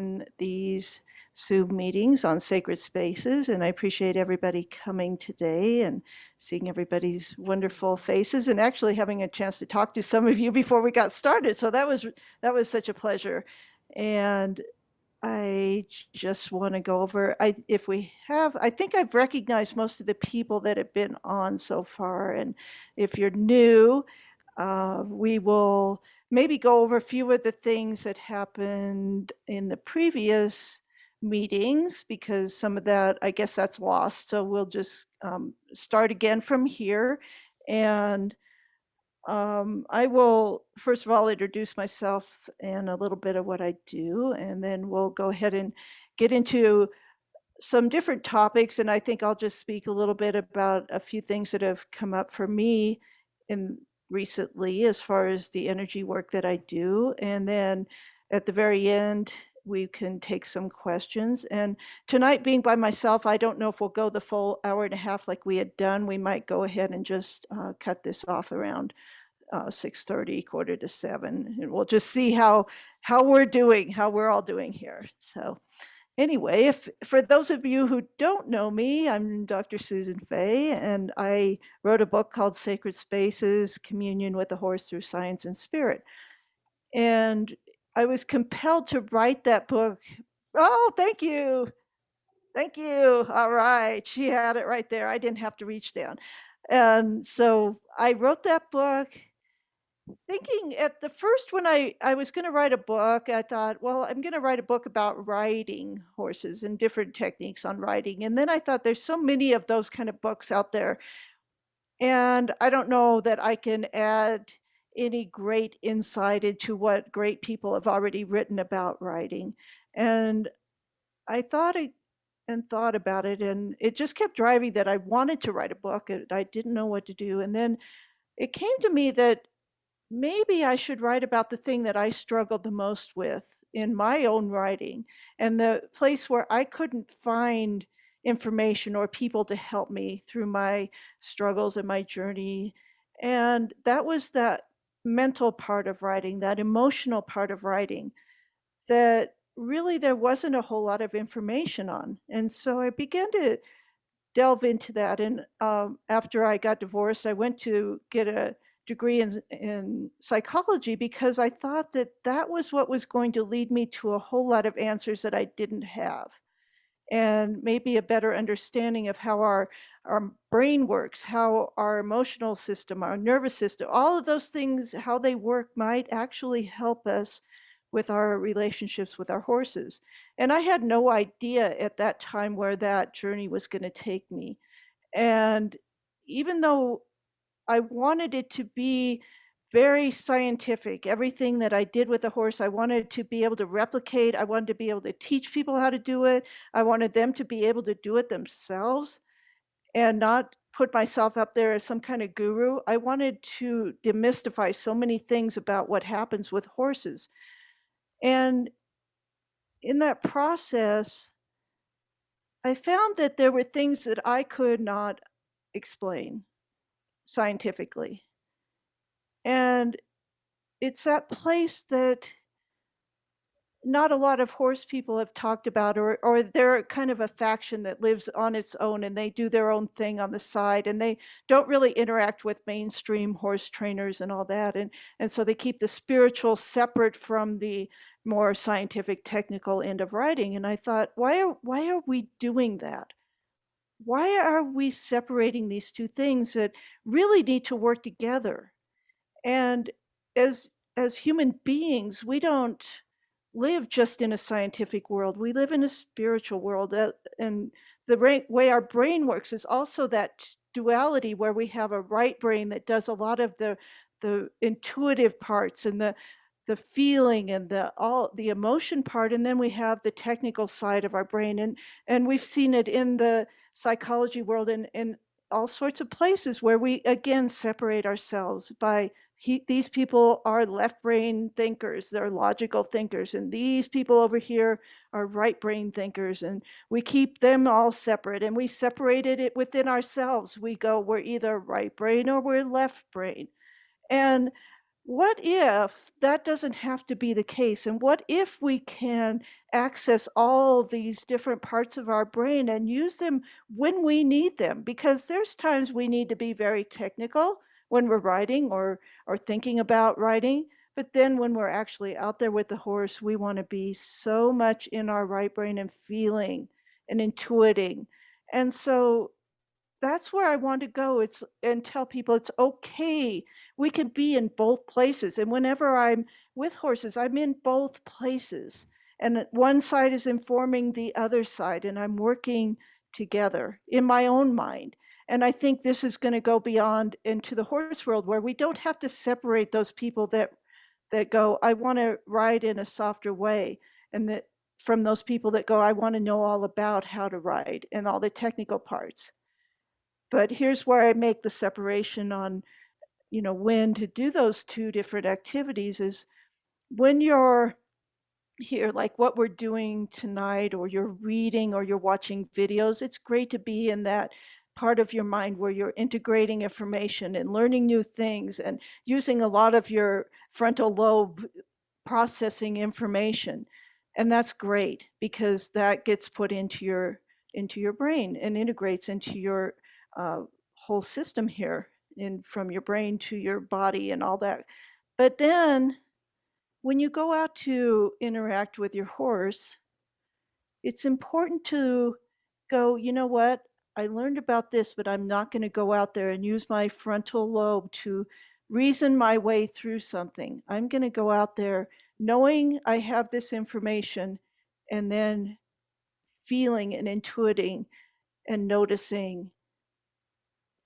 on these Zoom meetings on sacred spaces, and I appreciate everybody coming today and seeing everybody's wonderful faces and actually having a chance to talk to some of you before we got started. So that was such a pleasure. And I just want to go over, I think I've recognized most of the people that have been on so far. And if you're new, we will maybe go over a few of the things that happened in the previous meetings, because some of that, I guess that's lost. So we'll just start again from here. And I will, first of all, introduce myself and a little bit of what I do, and then we'll go ahead and get into some different topics. And I think I'll just speak a little bit about a few things that have come up for me in recently as far as the energy work that I do. And then at the very end, we can take some questions. And tonight, being by myself, I don't know if we'll go the full hour and a half like we had done. We might go ahead and just cut this off around 6:30, 6:45, and we'll just see how we're doing, how we're all doing here. So anyway, if for those of you who don't know me, I'm Dr. Susan Fay, and I wrote a book called Sacred Spaces: Communion with the Horse Through Science and Spirit. And I was compelled to write that book. Oh, thank you. Thank you. All right. She had it right there. I didn't have to reach down. And so I wrote that book thinking at the first, when I was going to write a book, I thought, well, I'm going to write a book about riding horses and different techniques on riding. And then I thought there's so many of those kind of books out there. And I don't know that I can add any great insight into what great people have already written about riding. And I thought and thought about it, and it just kept driving that I wanted to write a book and I didn't know what to do. And then it came to me that maybe I should write about the thing that I struggled the most with in my own writing, and the place where I couldn't find information or people to help me through my struggles and my journey. And that was that mental part of writing, that emotional part of writing that really there wasn't a whole lot of information on. And so I began to delve into that. And after I got divorced, I went to get a degree in psychology because I thought that that was what was going to lead me to a whole lot of answers that I didn't have, and maybe a better understanding of how our brain works, how our emotional system, our nervous system, all of those things, how they work might actually help us with our relationships with our horses. And I had no idea at that time where that journey was going to take me. And even though I wanted it to be very scientific, everything that I did with the horse, I wanted to be able to replicate. I wanted to be able to teach people how to do it. I wanted them to be able to do it themselves and not put myself up there as some kind of guru. I wanted to demystify so many things about what happens with horses. And in that process, I found that there were things that I could not explain scientifically. And it's that place that not a lot of horse people have talked about, or they're kind of a faction that lives on its own and they do their own thing on the side, and they don't really interact with mainstream horse trainers and all that. And so they keep the spiritual separate from the more scientific technical end of riding. And I thought, why are we doing that? Why are we separating these two things that really need to work together? And as human beings, we don't live just in a scientific world. We live in a spiritual world. And the way our brain works is also that duality where we have a right brain that does a lot of the intuitive parts and the feeling and the emotion part, and then we have the technical side of our brain. And we've seen it in the psychology world and in all sorts of places where we again separate ourselves by these people are left brain thinkers, they're logical thinkers, and these people over here are right brain thinkers, and we keep them all separate, and we separated it within ourselves. We go, we're either right brain or we're left brain. And what if that doesn't have to be the case? And what if we can access all these different parts of our brain and use them when we need them? Because there's times we need to be very technical when we're riding or thinking about riding. But then when we're actually out there with the horse, we want to be so much in our right brain and feeling and intuiting. And so that's where I want to go. It's and tell people it's okay. We can be in both places. And whenever I'm with horses, I'm in both places. And one side is informing the other side, and I'm working together in my own mind. And I think this is going to go beyond into the horse world where we don't have to separate those people that go, I want to ride in a softer way, and that from those people that go, I want to know all about how to ride and all the technical parts. But here's where I make the separation on, when to do those two different activities is when you're here, like what we're doing tonight, or you're reading or you're watching videos, it's great to be in that part of your mind where you're integrating information and learning new things and using a lot of your frontal lobe processing information. And that's great because that gets put into your brain and integrates into your uh, whole system here, in from your brain to your body and all that. But then when you go out to interact with your horse, it's important to go, you know what? I learned about this, but I'm not going to go out there and use my frontal lobe to reason my way through something. I'm going to go out there knowing I have this information and then feeling and intuiting and noticing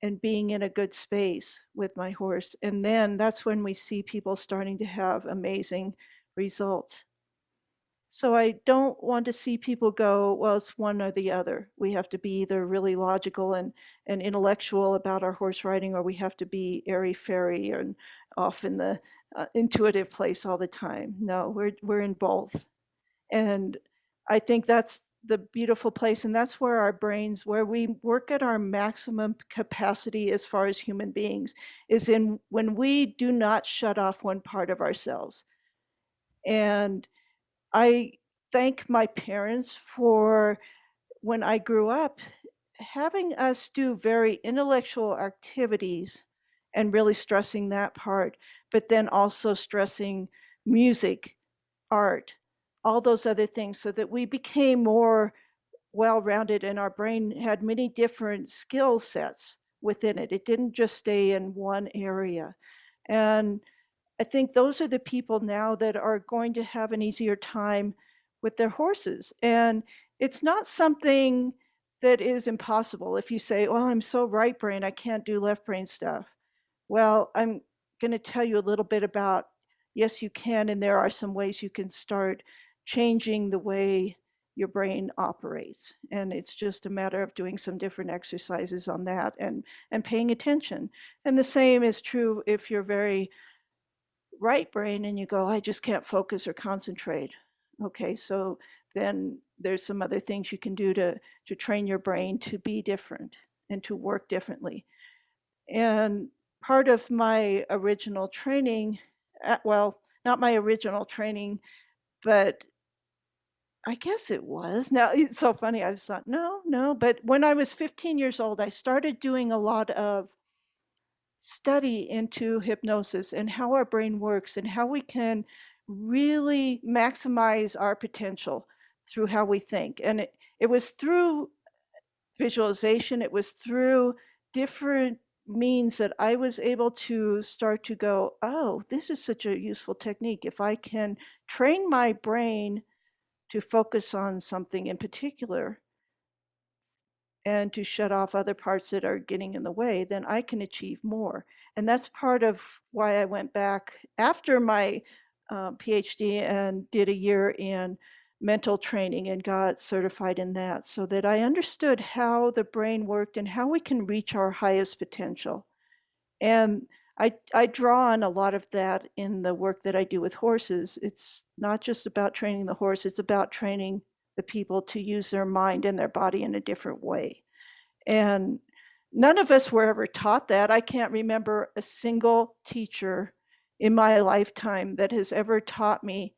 and being in a good space with my horse. And then that's when we see people starting to have amazing results. So I don't want to see people go, well, it's one or the other. We have to be either really logical and intellectual about our horse riding, or we have to be airy-fairy and off in the intuitive place all the time. No, we're in both. And I think that's the beautiful place. And that's where our brains, where we work at our maximum capacity as far as human beings, is in when we do not shut off one part of ourselves. And I thank my parents for, when I grew up, having us do very intellectual activities and really stressing that part, but then also stressing music, art, all those other things, so that we became more well-rounded and our brain had many different skill sets within it. It didn't just stay in one area. And I think those are the people now that are going to have an easier time with their horses. And it's not something that is impossible. If you say, well, I'm so right brain, I can't do left brain stuff. Well, I'm going to tell you a little bit about, yes, you can, and there are some ways you can start changing the way your brain operates. And it's just a matter of doing some different exercises on that and paying attention. And the same is true if you're very right brain and you go, I just can't focus or concentrate. Okay, so then there's some other things you can do to train your brain to be different and to work differently. And part of my original training, well, not my original training, but I guess it was. Now, it's so funny. I just thought, no, no. But when I was 15 years old, I started doing a lot of study into hypnosis and how our brain works and how we can really maximize our potential through how we think. And it was through visualization, it was through different means that I was able to start to go, oh, this is such a useful technique. If I can train my brain to focus on something in particular, and to shut off other parts that are getting in the way, then I can achieve more. And that's part of why I went back after my PhD and did a year in mental training and got certified in that, so that I understood how the brain worked and how we can reach our highest potential. And I draw on a lot of that in the work that I do with horses. It's not just about training the horse, it's about training the people to use their mind and their body in a different way. And none of us were ever taught that. I can't remember a single teacher in my lifetime that has ever taught me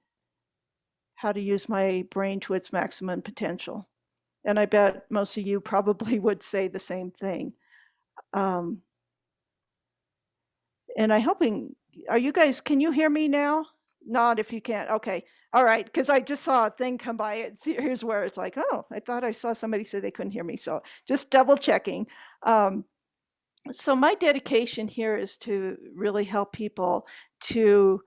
how to use my brain to its maximum potential. And I bet most of you probably would say the same thing. Um, and I hoping, are you guys, can you hear me now? Nod if you can't. Okay. All right. Because I just saw a thing come by. Here's where it's like, oh, I thought I saw somebody say they couldn't hear me. So just double checking. Um, so my dedication here is to really help people to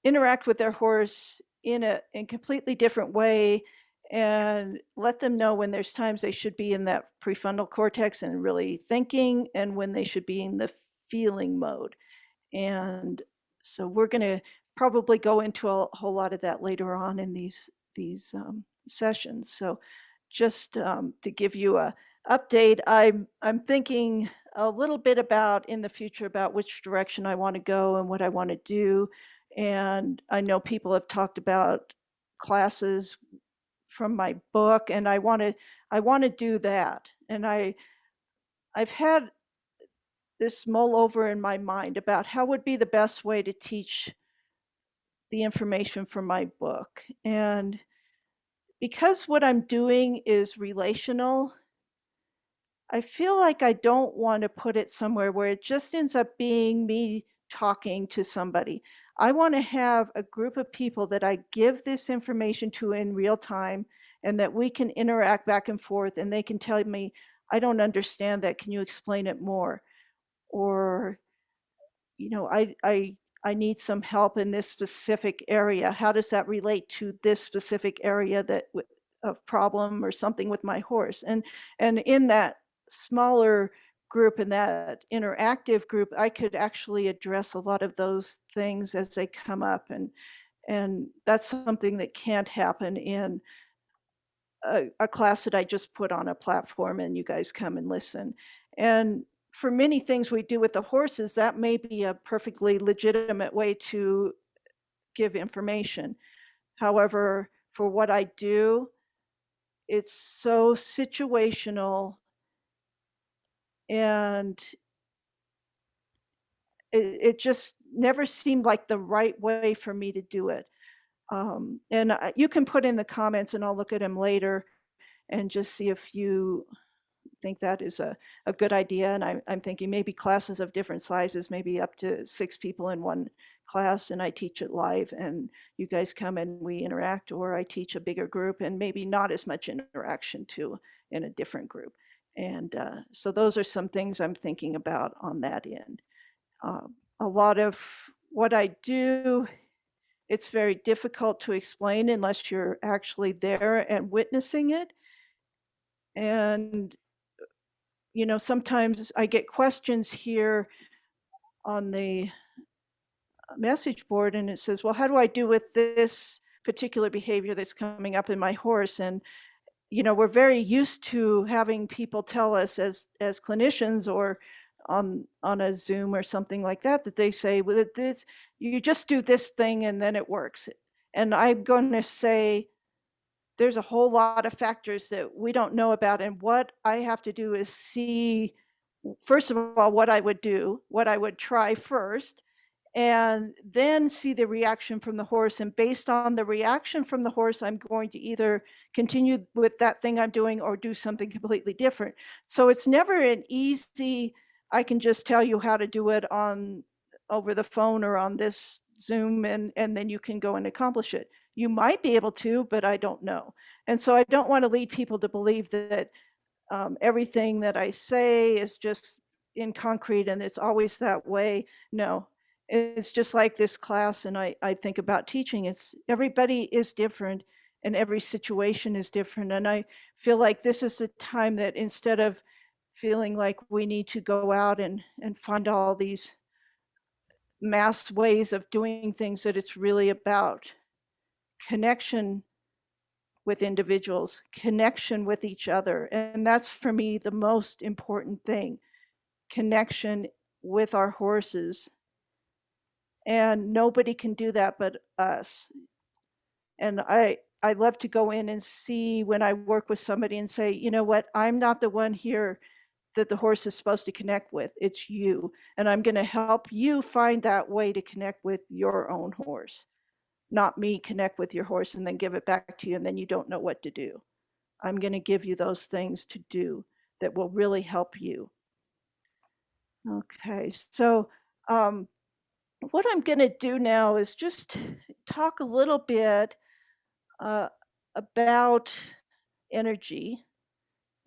interact with their horse in a completely different way and let them know when there's times they should be in that prefrontal cortex and really thinking and when they should be in the feeling mode. And so we're going to probably go into a whole lot of that later on in these sessions. So just to give you a update, I'm thinking a little bit about in the future about which direction I want to go and what I want to do. And I know people have talked about classes from my book, and I want to do that. And I've had this mull over in my mind about how would be the best way to teach the information from my book. And because what I'm doing is relational, I feel like I don't want to put it somewhere where it just ends up being me talking to somebody. I want to have a group of people that I give this information to in real time and that we can interact back and forth and they can tell me, I don't understand that. Can you explain it more? Or I need some help in this specific area. How does that relate to this specific area that of problem or something with my horse? And in that smaller group, in that interactive group, I could actually address a lot of those things as they come up, and that's something that can't happen in a class that I just put on a platform and you guys come and listen. And for many things we do with the horses, that may be a perfectly legitimate way to give information. However, for what I do, it's so situational and it just never seemed like the right way for me to do it. And you can put in the comments and I'll look at them later and just see if you think that is a good idea. And I'm thinking maybe classes of different sizes, maybe up to 6 people in one class, and I teach it live, and you guys come and we interact, or I teach a bigger group and maybe not as much interaction too in a different group. And so those are some things I'm thinking about on that end. A lot of what I do, it's very difficult to explain unless you're actually there and witnessing it. And sometimes I get questions here on the message board and it says, well, how do I do with this particular behavior that's coming up in my horse? And, we're very used to having people tell us as clinicians or on a Zoom or something like that, that they say, well, this, you just do this thing and then it works. And I'm going to say, there's a whole lot of factors that we don't know about. And what I have to do is see, first of all, what I would do, what I would try first, and then see the reaction from the horse. And based on the reaction from the horse, I'm going to either continue with that thing I'm doing or do something completely different. So it's never an easy, I can just tell you how to do it on over the phone or on this Zoom and then you can go and accomplish it. You might be able to, but I don't know. And so I don't want to lead people to believe that everything that I say is just in concrete and it's always that way. No, it's just like this class. And I think about teaching, it's everybody is different and every situation is different. And I feel like this is the time that instead of feeling like we need to go out and find all these mass ways of doing things, that it's really about connection with individuals, connection with each other. And that's for me the most important thing, connection with our horses. And nobody can do that but us. And I love to go in and see when I work with somebody and say, you know what, I'm not the one here that the horse is supposed to connect with. It's you. And I'm going to help you find that way to connect with your own horse, not me connect with your horse and then give it back to you and then you don't know what to do. I'm going to give you those things to do that will really help you. Okay, so what I'm going to do now is just talk a little bit uh, about energy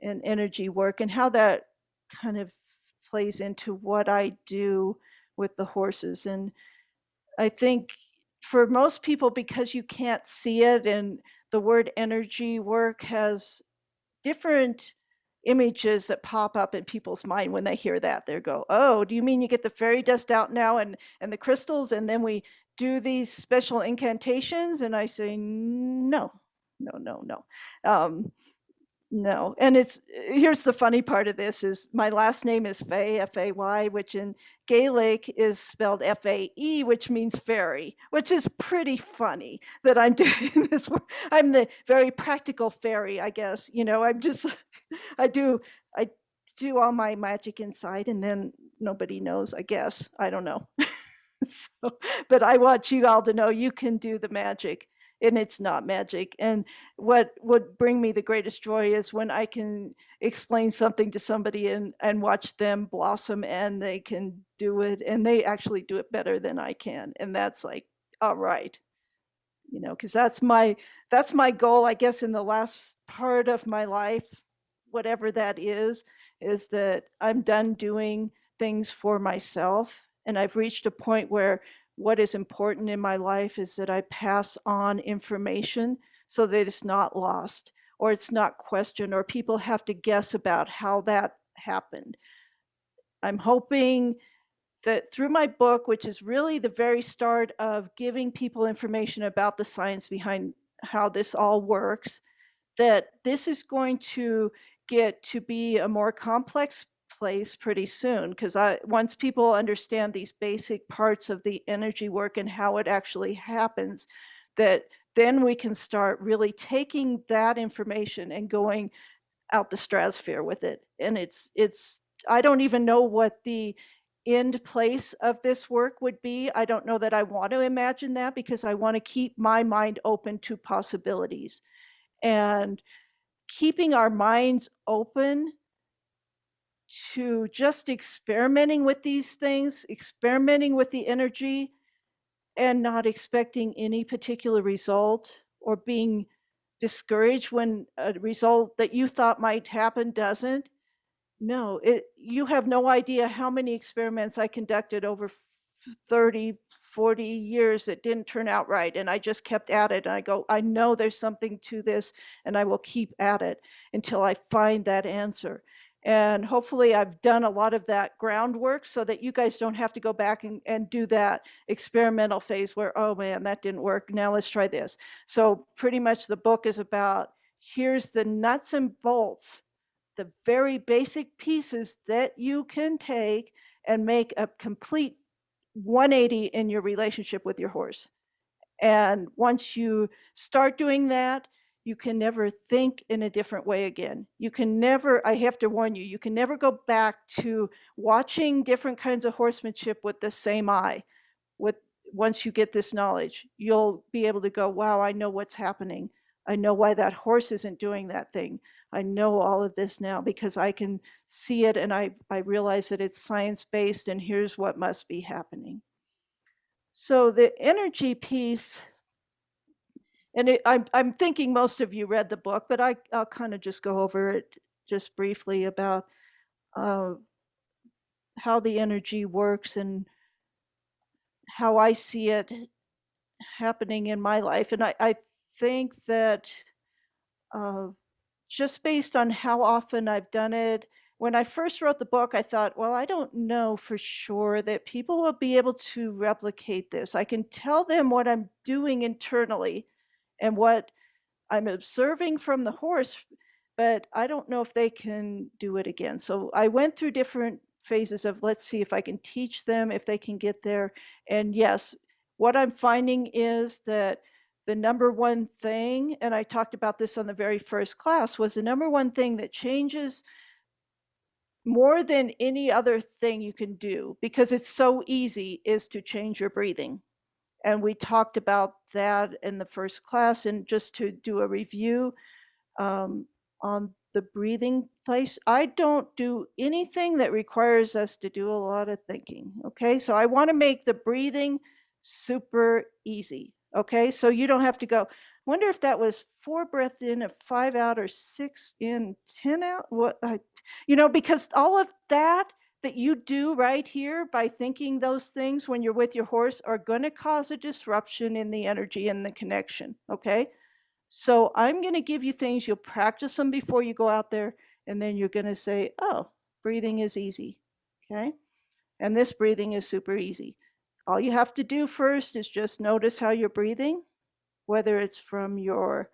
and energy work and how that kind of plays into what I do with the horses. And I think for most people, because you can't see it, and the word energy work has different images that pop up in people's mind when they hear that. They go, oh, do you mean you get the fairy dust out now and the crystals and then we do these special incantations? And I say, no, no, no, no. No, and here's the funny part of this is my last name is Fay, F-A-Y, which in Gaelic is spelled F-A-E, which means fairy, which is pretty funny that I'm doing this work. I'm the very practical fairy, I guess. I'm just, I do all my magic inside and then nobody knows, I guess. I don't know. So, but I want you all to know you can do the magic and it's not magic. And what would bring me the greatest joy is when I can explain something to somebody and watch them blossom and they can do it and they actually do it better than I can. And that's like, all right, because that's my goal, I guess, in the last part of my life, whatever that is that I'm done doing things for myself. And I've reached a point where what is important in my life is that I pass on information so that it's not lost or it's not questioned or people have to guess about how that happened. I'm hoping that through my book, which is really the very start of giving people information about the science behind how this all works, that this is going to get to be a more complex place pretty soon, because once people understand these basic parts of the energy work and how it actually happens, that then we can start really taking that information and going out the stratosphere with it. And it's I don't even know what the end place of this work would be. I don't know that I want to imagine that because I want to keep my mind open to possibilities. And keeping our minds open to just experimenting with these things, experimenting with the energy, and not expecting any particular result or being discouraged when a result that you thought might happen doesn't. No, you have no idea how many experiments I conducted over 30, 40 years that didn't turn out right. And I just kept at it. And I go, I know there's something to this, and I will keep at it until I find that answer. And hopefully I've done a lot of that groundwork so that you guys don't have to go back and do that experimental phase where, oh man, that didn't work. Now let's try this. So pretty much the book is about, here's the nuts and bolts, the very basic pieces that you can take and make a complete 180 in your relationship with your horse. And once you start doing that, you can never think in a different way again. You can never, I have to warn you, you can never go back to watching different kinds of horsemanship with the same eye. Once you get this knowledge, you'll be able to go, wow, I know what's happening. I know why that horse isn't doing that thing. I know all of this now because I can see it and I realize that it's science-based and here's what must be happening. So the energy piece, and I'm thinking most of you read the book, but I'll kind of just go over it just briefly about how the energy works and how I see it happening in my life. And I think that uh, just based on how often I've done it, when I first wrote the book, I thought, well, I don't know for sure that people will be able to replicate this. I can tell them what I'm doing internally and what I'm observing from the horse, but I don't know if they can do it again. So I went through different phases of, let's see if I can teach them, if they can get there. And yes, what I'm finding is that the number one thing, and I talked about this on the very first class, was the number one thing that changes more than any other thing you can do, because it's so easy, is to change your breathing. And we talked about that in the first class. And just to do a review, um, on the breathing place, I don't do anything that requires us to do a lot of thinking. Okay, so I want to make the breathing super easy. Okay, so you don't have to go, wonder if that was 4 breath in and 5 out, or 6 in, 10 out. Because all of that you do right here by thinking those things when you're with your horse are going to cause a disruption in the energy and the connection. Okay, so I'm going to give you things, you'll practice them before you go out there, and then you're going to say, oh, breathing is easy. Okay, and this breathing is super easy. All you have to do first is just notice how you're breathing, whether it's from your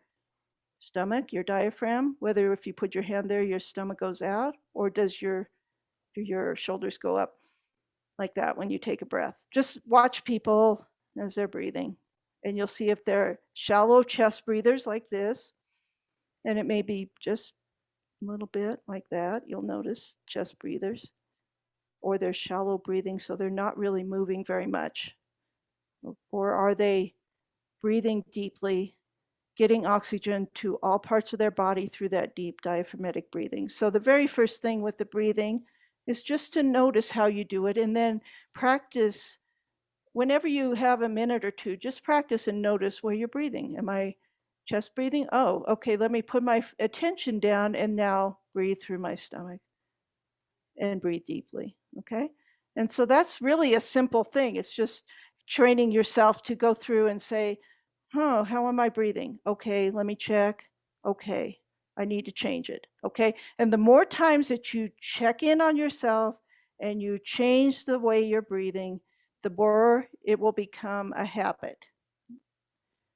stomach, your diaphragm, whether if you put your hand there, your stomach goes out, or do your shoulders go up like that when you take a breath. Just watch people as they're breathing, and you'll see if they're shallow chest breathers like this, and it may be just a little bit like that. You'll notice chest breathers, or they're shallow breathing, so they're not really moving very much. Or are they breathing deeply, getting oxygen to all parts of their body through that deep diaphragmatic breathing? So the very first thing with the breathing is just to notice how you do it, and then practice. Whenever you have a minute or two, just practice and notice where you're breathing. Am I chest breathing? Oh, okay, let me put my attention down and now breathe through my stomach and breathe deeply. Okay, and so that's really a simple thing. It's just training yourself to go through and say, oh, how am I breathing? Okay, let me check. Okay, I need to change it. Okay, and the more times that you check in on yourself and you change the way you're breathing, the more it will become a habit.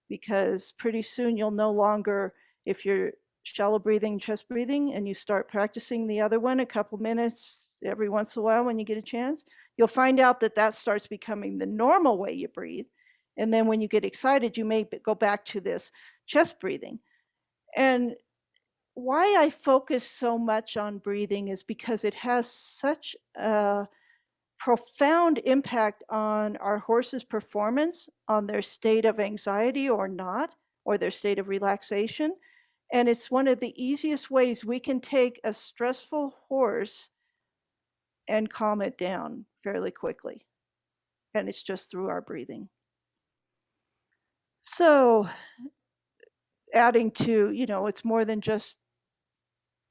Because pretty soon you'll no longer, if you're shallow breathing, chest breathing, and you start practicing the other one a couple minutes every once in a while when you get a chance, you'll find out that that starts becoming the normal way you breathe. And then when you get excited, you may go back to this chest breathing. And why I focus so much on breathing is because it has such a profound impact on our horse's performance, on their state of anxiety or not, or their state of relaxation. And it's one of the easiest ways we can take a stressful horse and calm it down fairly quickly. And it's just through our breathing. So, adding to, it's more than just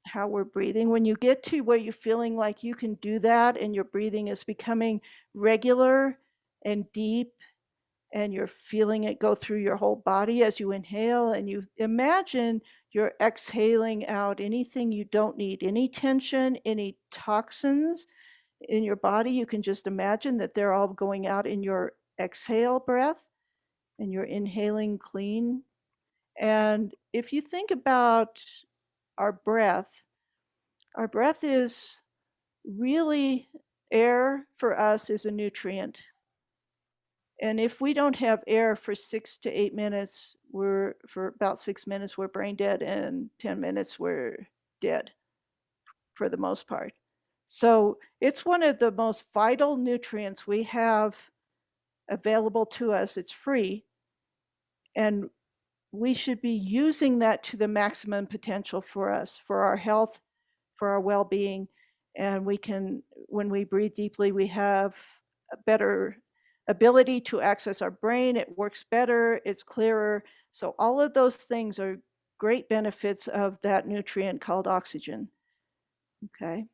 how we're breathing. When you get to where you're feeling like you can do that and your breathing is becoming regular and deep, and you're feeling it go through your whole body as you inhale, and you imagine you're exhaling out anything you don't need, any tension, any toxins in your body. You can just imagine that they're all going out in your exhale breath, and you're inhaling clean. And if you think about our breath, our breath is really, air for us is a nutrient. And if we don't have air for 6 to 8 minutes, for about 6 minutes, we're brain dead, and 10 minutes, we're dead for the most part. So it's one of the most vital nutrients we have available to us. It's free, and we should be using that to the maximum potential for us, for our health, for our well-being. And when we breathe deeply, we have a better ability to access our brain. It works better, it's clearer. So all of those things are great benefits of that nutrient called oxygen. Okay,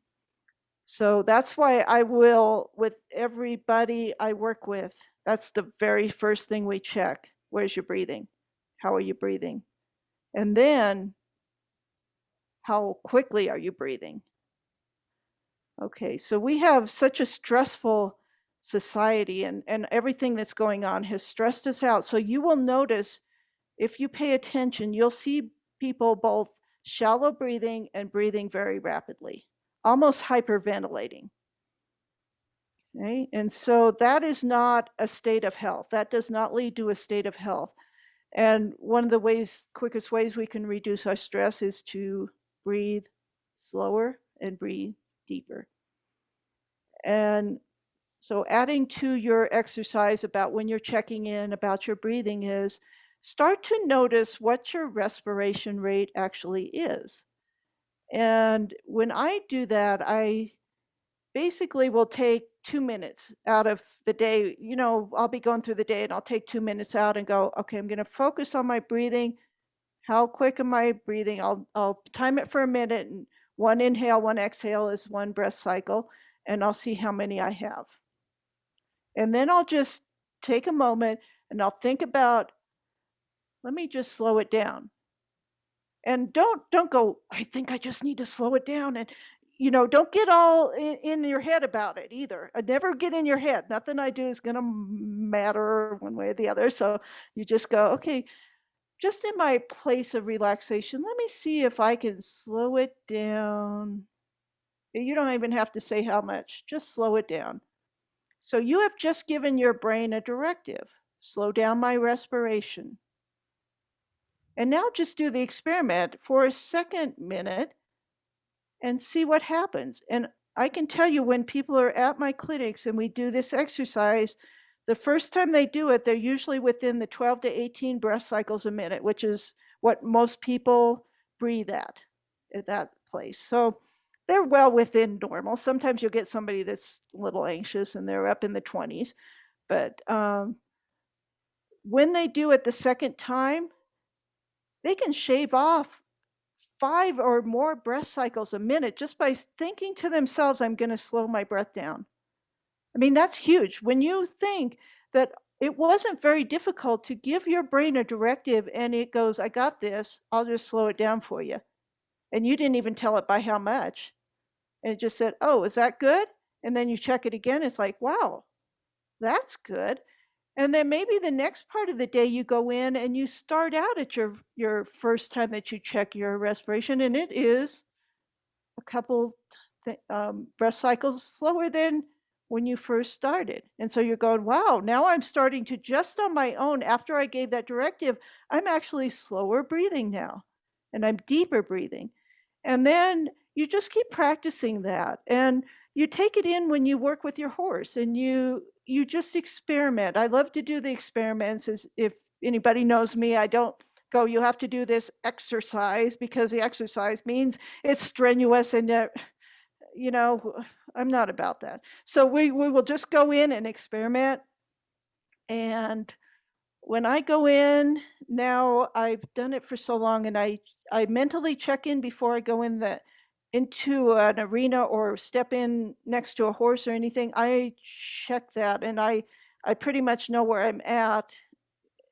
so that's why I will, with everybody I work with, that's the very first thing we check. Where's your breathing? How are you breathing? And then, how quickly are you breathing? Okay, so we have such a stressful society, and everything that's going on has stressed us out. So you will notice, if you pay attention, you'll see people both shallow breathing and breathing very rapidly, almost hyperventilating. Okay? And so that is not a state of health. That does not lead to a state of health. And one of the quickest ways we can reduce our stress is to breathe slower and breathe deeper. And so adding to your exercise about when you're checking in about your breathing is start to notice what your respiration rate actually is. And when I do that, I basically will take 2 minutes out of the day. I'll be going through the day and I'll take 2 minutes out and go, okay, I'm going to focus on my breathing. How quick am I breathing? I'll time it for a minute, and one inhale, one exhale is one breath cycle, and I'll see how many I have. And then I'll just take a moment and I'll think about, let me just slow it down. And don't go, I think I just need to slow it down. And don't get all in your head about it either. Never get in your head. Nothing I do is going to matter one way or the other. So you just go, okay, just in my place of relaxation, let me see if I can slow it down. You don't even have to say how much, just slow it down. So you have just given your brain a directive. Slow down my respiration. And now just do the experiment for a second minute and see what happens. And I can tell you, when people are at my clinics and we do this exercise, the first time they do it, they're usually within the 12 to 18 breath cycles a minute, which is what most people breathe at that place. So they're well within normal. Sometimes you'll get somebody that's a little anxious and they're up in the 20s. But when they do it the second time, they can shave off 5 or more breath cycles a minute just by thinking to themselves, I'm going to slow my breath down. I mean, that's huge. When you think that it wasn't very difficult to give your brain a directive and it goes, I got this, I'll just slow it down for you. And you didn't even tell it by how much. And it just said, oh, is that good? And then you check it again. It's like, wow, that's good. And then maybe the next part of the day you go in and you start out at your first time that you check your respiration, and it is a couple breath cycles slower than when you first started. And so you're going, wow, now I'm starting to, just on my own, after I gave that directive, I'm actually slower breathing now, and I'm deeper breathing. And then you just keep practicing that. And you take it in when you work with your horse, and you just experiment. I love to do the experiments. As if anybody knows me, I don't go, you have to do this exercise because the exercise means it's strenuous, and I'm not about that. So we will just go in and experiment. And when I go in now, I've done it for so long, and I mentally check in before I go into an arena or step in next to a horse or anything. I check that, and I pretty much know where I'm at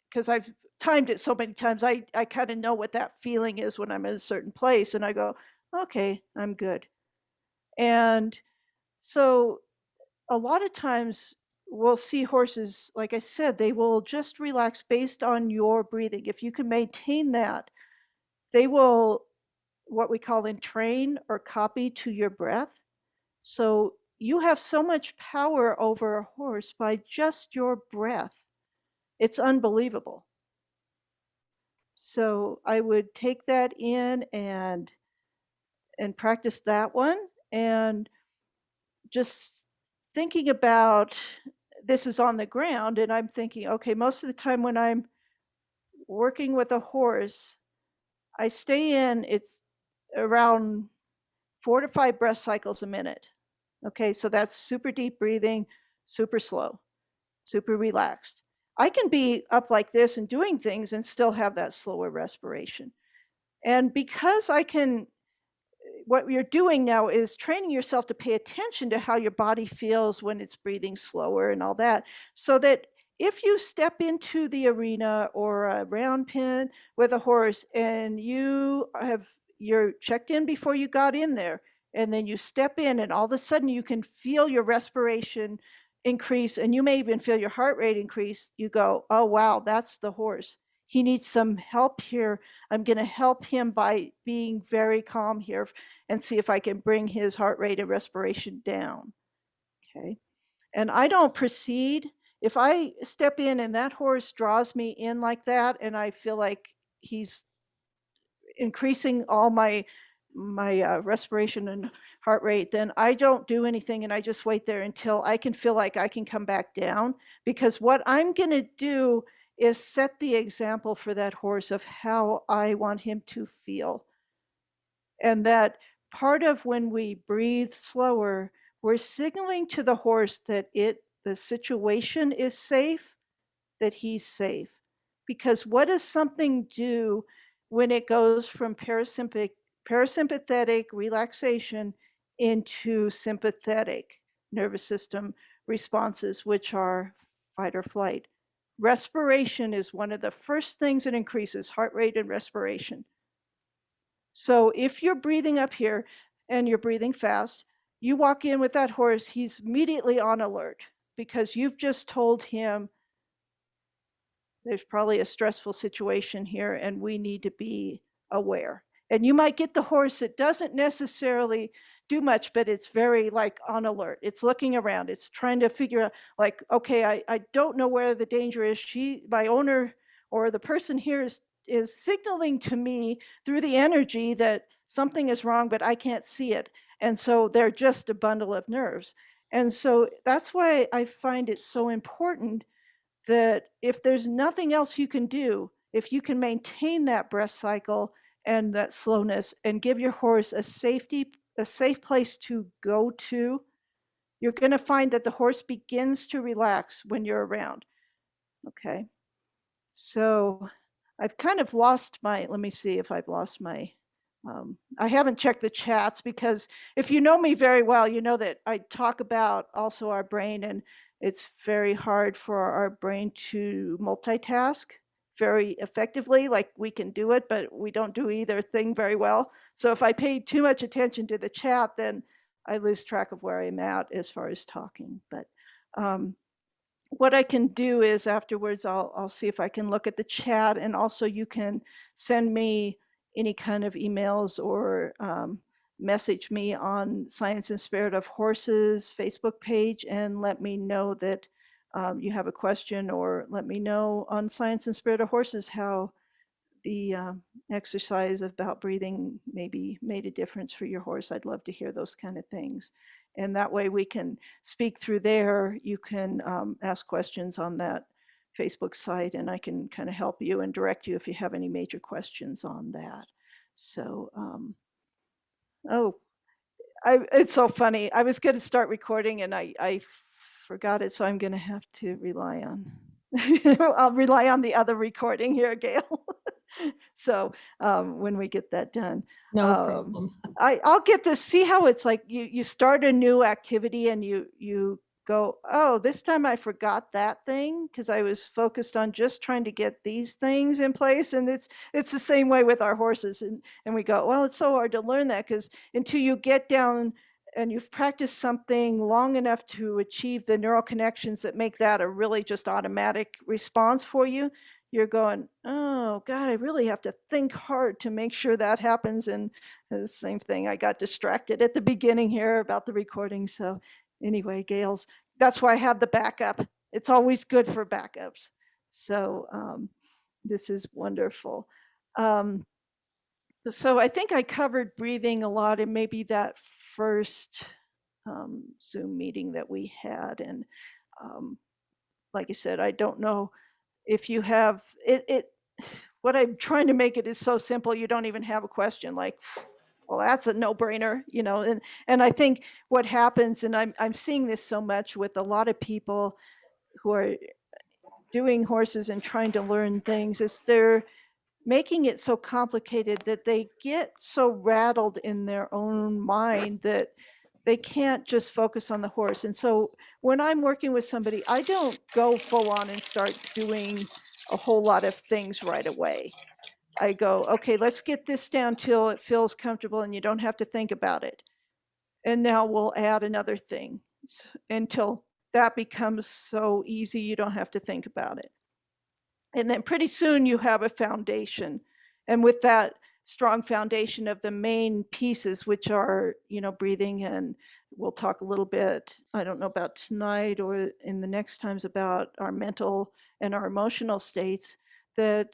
because I've timed it so many times. I kind of know what that feeling is when I'm in a certain place, and I go, okay, I'm good. And so a lot of times we'll see horses, like I said, they will just relax based on your breathing. If you can maintain that, they will, what we call, entrain or copy to your breath. So you have so much power over a horse by just your breath. It's unbelievable. So I would take that in and practice that one, and just thinking about, this is on the ground, and I'm thinking, okay, most of the time when I'm working with a horse, I stay in, it's around 4 to 5 breath cycles a minute. Okay, so that's super deep breathing, super slow, super relaxed. I can be up like this and doing things and still have that slower respiration. And because I can, what you're doing now is training yourself to pay attention to how your body feels when it's breathing slower and all that, so that if you step into the arena or a round pen with a horse and you're checked in before you got in there, and then you step in and all of a sudden you can feel your respiration increase, and you may even feel your heart rate increase, you go, oh wow, that's the horse. He needs some help here. I'm going to help him by being very calm here and see if I can bring his heart rate and respiration down. Okay. And I don't proceed. If I step in and that horse draws me in like that, and I feel like he's increasing all my my respiration and heart rate, then I don't do anything and I just wait there until I can feel like I can come back down. Because what I'm going to do is set the example for that horse of how I want him to feel. And that part of when we breathe slower, we're signaling to the horse that the situation is safe, that he's safe. Because what does something do when it goes from parasympathetic relaxation into sympathetic nervous system responses, which are fight or flight? Respiration is one of the first things that increases heart rate and respiration. So if you're breathing up here and you're breathing fast, you walk in with that horse, he's immediately on alert because you've just told him there's probably a stressful situation here and we need to be aware. And you might get the horse that doesn't necessarily do much, but it's very like on alert. It's looking around. It's trying to figure out like, okay, I don't know where the danger is. My owner or the person here is signaling to me through the energy that something is wrong, but I can't see it. And so they're just a bundle of nerves. And so that's why I find it so important that if there's nothing else you can do, if you can maintain that breath cycle and that slowness and give your horse a safe place to go to, you're going to find that the horse begins to relax when you're around. Okay. So I've kind of lost let me see if I've lost I haven't checked the chats because if you know me very well, you know that I talk about also our brain, and it's very hard for our brain to multitask very effectively. Like we can do it, but we don't do either thing very well. So if I pay too much attention to the chat, then I lose track of where I'm at as far as talking. But what I can do is afterwards, I'll see if I can look at the chat, and also you can send me any kind of emails or message me on Science and Spirit of Horses Facebook page and let me know that you have a question, or let me know on Science and Spirit of Horses how the exercise about breathing maybe made a difference for your horse. I'd love to hear those kind of things. And that way we can speak through there. You can ask questions on that Facebook site, and I can kind of help you and direct you if you have any major questions on that. So, oh, it's so funny. I was going to start recording and I forgot it, so I'm going to have to rely on. I'll rely on the other recording here, Gail. So when we get that done, No problem. I'll get this. See how it's like you start a new activity and you go, oh, this time I forgot that thing because I was focused on just trying to get these things in place. And it's the same way with our horses. And we go, well, it's so hard to learn that because until you get down and you've practiced something long enough to achieve the neural connections that make that a really just automatic response for you, you're going, oh God, I really have to think hard to make sure that happens. And the same thing, I got distracted at the beginning here about the recording. So anyway, that's why I have the backup. It's always good for backups. So this is wonderful. So I think I covered breathing a lot in maybe that first Zoom meeting that we had. And like I said, I don't know if you have it. What I'm trying to make it is so simple you don't even have a question. Like, well, that's a no-brainer, and I think what happens, and I'm seeing this so much with a lot of people who are doing horses and trying to learn things, is they're making it so complicated that they get so rattled in their own mind that they can't just focus on the horse. And so when I'm working with somebody, I don't go full on and start doing a whole lot of things right away. I go, okay, let's get this down till it feels comfortable and you don't have to think about it. And now we'll add another thing until that becomes so easy you don't have to think about it. And then pretty soon you have a foundation. And with that strong foundation of the main pieces, which are, breathing, and we'll talk a little bit, I don't know about tonight or in the next times, about our mental and our emotional states, that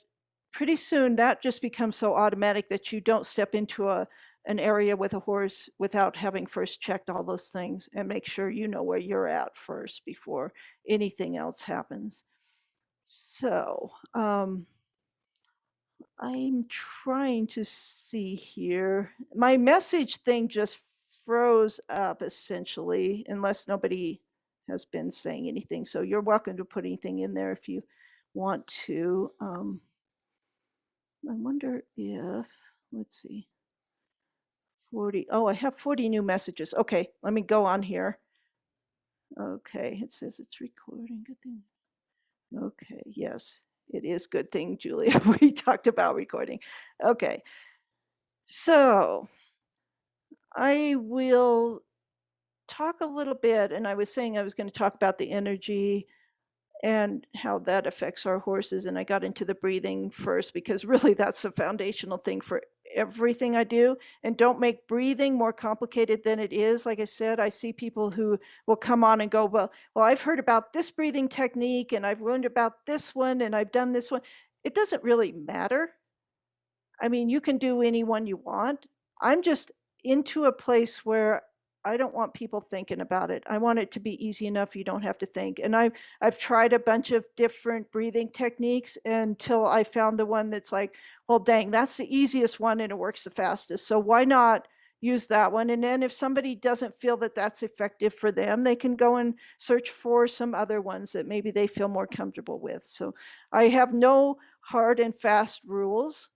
pretty soon that just becomes so automatic that you don't step into an area with a horse without having first checked all those things, and make sure you know where you're at first before anything else happens. So I'm trying to see here. My message thing just froze up essentially, unless nobody has been saying anything. So you're welcome to put anything in there if you want to. I wonder if, let's see, 40. Oh, I have 40 new messages. Okay, let me go on here. Okay, it says it's recording. Good thing. Okay, yes, it is good thing, Julia. We talked about recording. Okay, so I will talk a little bit, and I was saying I was going to talk about the energy and how that affects our horses. And I got into the breathing first because really that's a foundational thing for everything I do. And don't make breathing more complicated than it is. Like I said, I see people who will come on and go, well, I've heard about this breathing technique and I've learned about this one and I've done this one. It doesn't really matter. I mean, you can do any one you want. I'm just into a place where I don't want people thinking about it. I want it to be easy enough you don't have to think. And I've tried a bunch of different breathing techniques until I found the one that's like, well, dang, that's the easiest one and it works the fastest. So why not use that one? And then if somebody doesn't feel that that's effective for them, they can go and search for some other ones that maybe they feel more comfortable with. So I have no hard and fast rules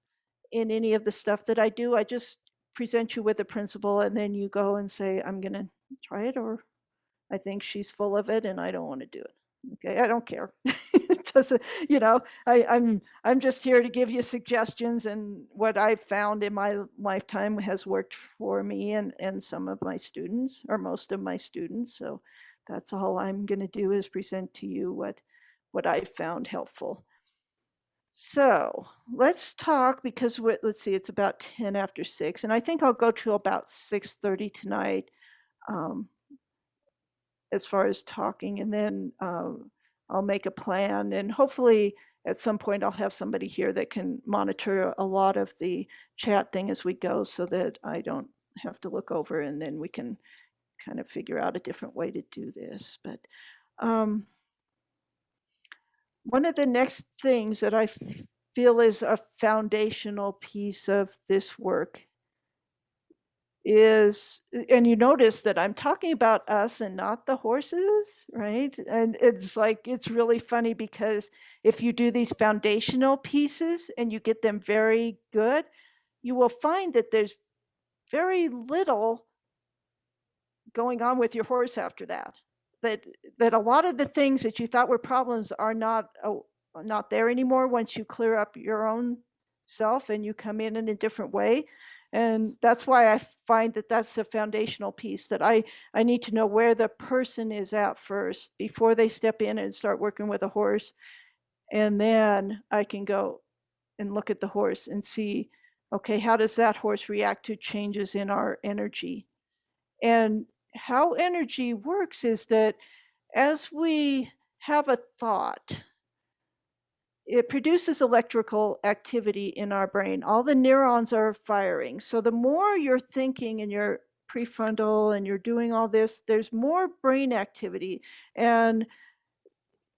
in any of the stuff that I do. I just present you with a principle and then you go and say, I'm going to try it, or I think she's full of it and I don't want to do it. Okay, I don't care. It doesn't, I'm just here to give you suggestions, and what I've found in my lifetime has worked for me and some of my students, or most of my students. So that's all I'm going to do, is present to you what I've found helpful. So let's talk, because let's see, it's about 10 after 6, and I think I'll go to about 6:30 tonight as far as talking, and then I'll make a plan, and hopefully at some point I'll have somebody here that can monitor a lot of the chat thing as we go, so that I don't have to look over, and then we can kind of figure out a different way to do this. But one of the next things that I feel is a foundational piece of this work is, and you notice that I'm talking about us and not the horses, right? And it's like, it's really funny, because if you do these foundational pieces and you get them very good, you will find that there's very little going on with your horse after that. That a lot of the things that you thought were problems are not there anymore once you clear up your own self and you come in a different way. And that's why I find that that's the foundational piece, that I need to know where the person is at first before they step in and start working with a horse. And then I can go and look at the horse and see, okay, how does that horse react to changes in our energy? And how energy works is that as we have a thought, it produces electrical activity in our brain. All the neurons are firing. So the more you're thinking in your prefrontal and you're doing all this, there's more brain activity. And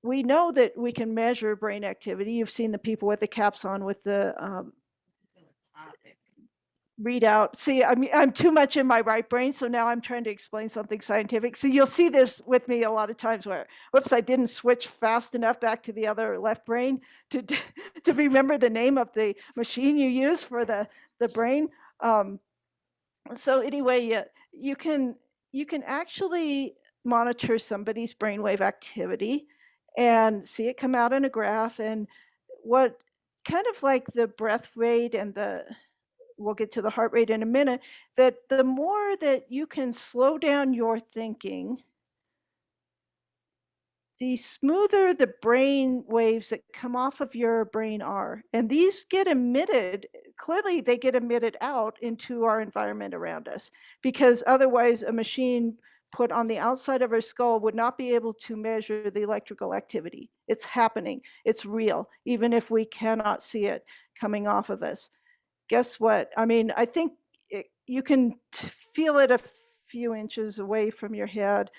we know that we can measure brain activity. You've seen the people with the caps on with the readout. See, I mean, I'm too much in my right brain, so now I'm trying to explain something scientific. So you'll see this with me a lot of times where, whoops, I didn't switch fast enough back to the other left brain to to remember the name of the machine you use for the brain. So anyway, you can actually monitor somebody's brainwave activity and see it come out in a graph, and what kind of like the breath rate and we'll get to the heart rate in a minute, that the more that you can slow down your thinking, the smoother the brain waves that come off of your brain are. And these get emitted, clearly they get emitted out into our environment around us, because otherwise a machine put on the outside of our skull would not be able to measure the electrical activity. It's happening, it's real, even if we cannot see it coming off of us. Guess what? I mean, I think you can feel it a few inches away from your head.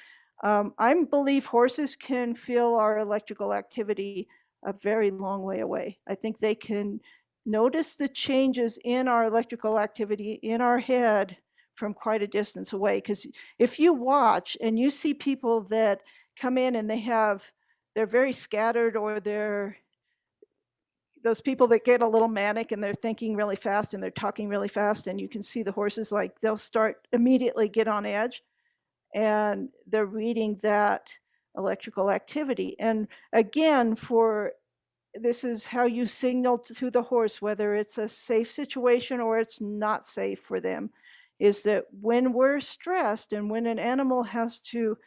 I believe horses can feel our electrical activity a very long way away. I think they can notice the changes in our electrical activity in our head from quite a distance away. Because if you watch and you see people that come in and they're very scattered, or they're those people that get a little manic and they're thinking really fast and they're talking really fast, and you can see the horses, like, they'll start immediately get on edge, and they're reading that electrical activity. And again, this is how you signal to the horse whether it's a safe situation or it's not safe for them, is that when we're stressed and when an animal has to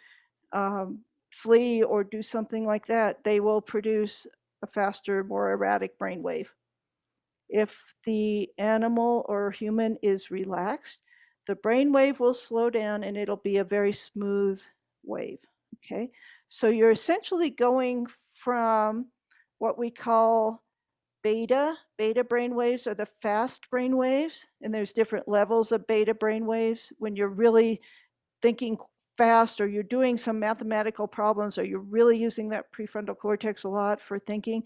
um, flee or do something like that, they will produce a faster, more erratic brainwave. If the animal or human is relaxed, the brainwave will slow down and it'll be a very smooth wave. Okay, so you're essentially going from what we call beta brainwaves, are the fast brainwaves, and there's different levels of beta brainwaves. When you're really thinking fast, or you're doing some mathematical problems, or you're really using that prefrontal cortex a lot for thinking,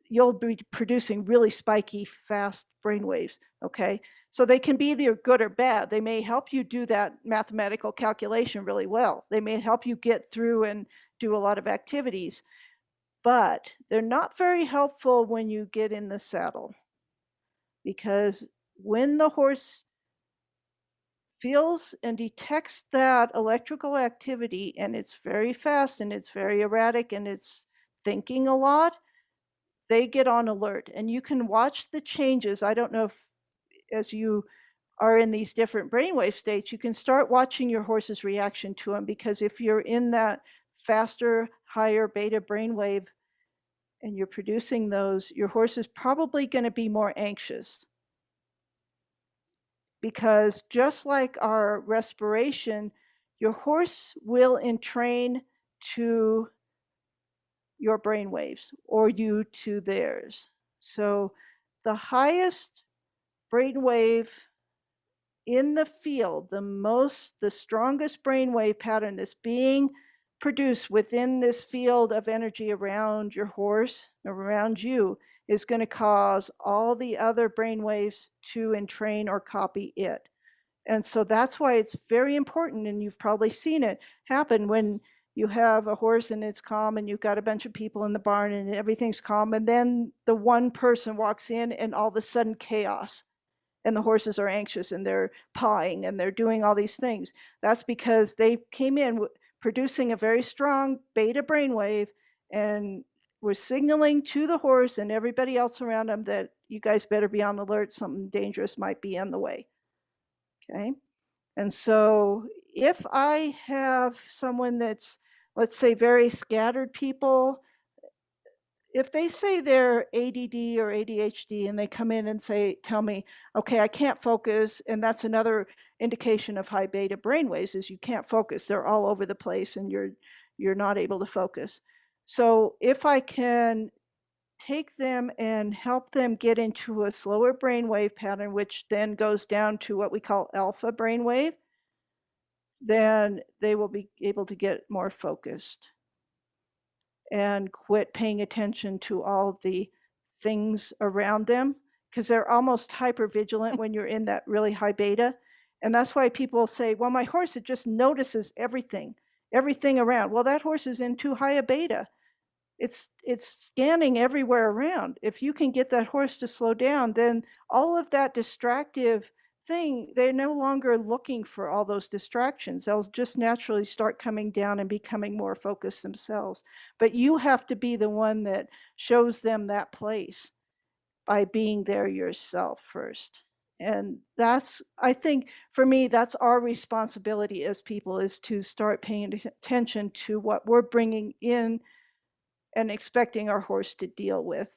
you'll be producing really spiky, fast brainwaves. Okay, so they can be either good or bad. They may help you do that mathematical calculation really well. They may help you get through and do a lot of activities, but they're not very helpful when you get in the saddle, because when the horse feels and detects that electrical activity and it's very fast and it's very erratic and it's thinking a lot, they get on alert. And you can watch the changes. I don't know if, as you are in these different brainwave states, you can start watching your horse's reaction to them, because if you're in that faster, higher beta brainwave and you're producing those, your horse is probably going to be more anxious. Because just like our respiration, your horse will entrain to your brain waves, or you to theirs. So the highest brain wave in the field, the strongest brainwave pattern that's being produced within this field of energy around your horse, around you, is going to cause all the other brainwaves to entrain or copy it. And so that's why it's very important, and you've probably seen it happen when you have a horse and it's calm and you've got a bunch of people in the barn and everything's calm, and then the one person walks in and all of a sudden chaos, and the horses are anxious and they're pawing and they're doing all these things. That's because they came in producing a very strong beta brainwave and were signaling to the horse and everybody else around them that you guys better be on alert, something dangerous might be on the way. Okay, and so if I have someone that's, let's say, very scattered people, if they say they're ADD or ADHD and they come in and tell me, okay, I can't focus, and that's another indication of high beta brainwaves, is you can't focus. They're all over the place and you're not able to focus. So if I can take them and help them get into a slower brainwave pattern, which then goes down to what we call alpha brainwave, then they will be able to get more focused and quit paying attention to all the things around them, because they're almost hyper vigilant when you're in that really high beta. And that's why people say, well, my horse, it just notices everything around. Well, that horse is in too high a beta. It's scanning everywhere around. If you can get that horse to slow down, then all of that distractive thing, they're no longer looking for all those distractions. They'll just naturally start coming down and becoming more focused themselves. But you have to be the one that shows them that place by being there yourself first. And that's, I think, for me, that's our responsibility as people, is to start paying attention to what we're bringing in and expecting our horse to deal with,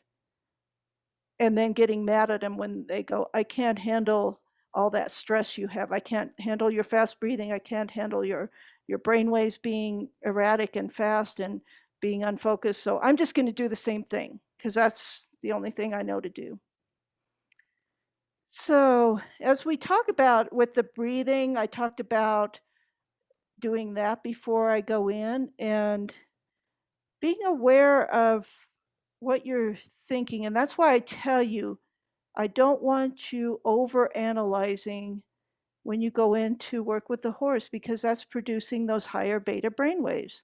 and then getting mad at them when they go, I can't handle all that stress you have. I can't handle your fast breathing. I can't handle your brainwaves being erratic and fast and being unfocused. So I'm just going to do the same thing because that's the only thing I know to do. So, as we talk about with the breathing, I talked about doing that before I go in and being aware of what you're thinking. And that's why I tell you, I don't want you over analyzing when you go in to work with the horse because that's producing those higher beta brainwaves.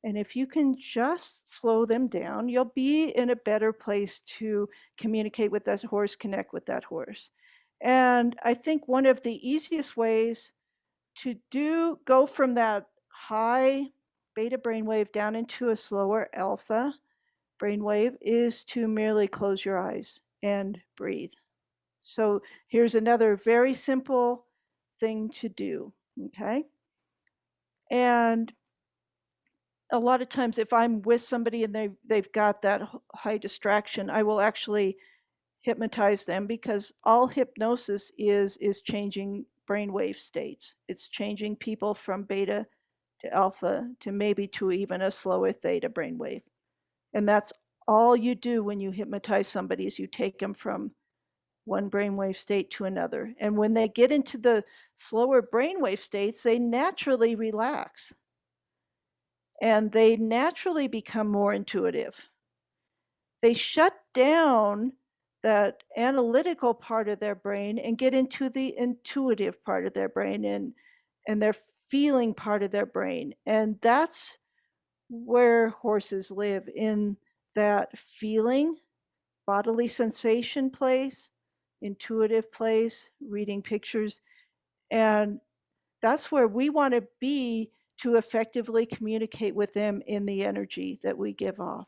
And if you can just slow them down, you'll be in a better place to communicate with that horse, connect with that horse. And I think one of the easiest ways to go from that high beta brainwave down into a slower alpha brainwave is to merely close your eyes and breathe. So here's another very simple thing to do, okay? And a lot of times if I'm with somebody and they've got that high distraction, I will actually hypnotize them because all hypnosis is changing brainwave states. It's changing people from beta to alpha to maybe to even a slower theta brainwave. And that's all you do when you hypnotize somebody is you take them from one brainwave state to another. And when they get into the slower brainwave states, they naturally relax and they naturally become more intuitive. They shut down that analytical part of their brain and get into the intuitive part of their brain and their feeling part of their brain. And that's where horses live, in that feeling, bodily sensation place, intuitive place, reading pictures. And that's where we want to be to effectively communicate with them in the energy that we give off.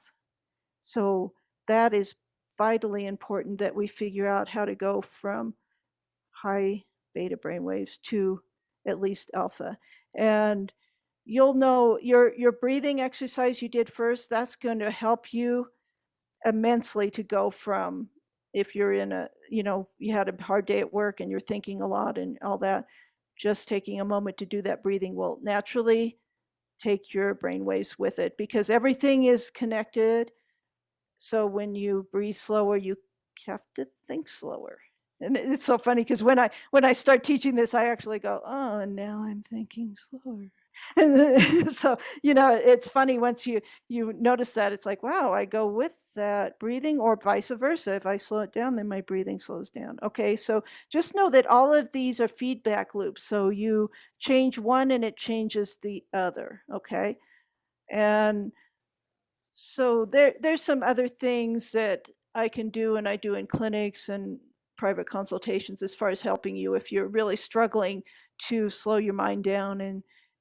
So that is vitally important that we figure out how to go from high beta brainwaves to at least alpha. And you'll know your breathing exercise you did first, that's going to help you immensely to go from, if you're in a, you had a hard day at work and you're thinking a lot and all that, just taking a moment to do that breathing will naturally take your brainwaves with it because everything is connected. So when you breathe slower, you have to think slower. And it's so funny because when I start teaching this, I actually go, oh, and now I'm thinking slower. And so it's funny once you notice that it's like, wow, I go with that breathing, or vice versa. If I slow it down, then my breathing slows down. Okay, so just know that all of these are feedback loops. So you change one and it changes the other. Okay, and so there's some other things that I can do and I do in clinics and private consultations as far as helping you if you're really struggling to slow your mind down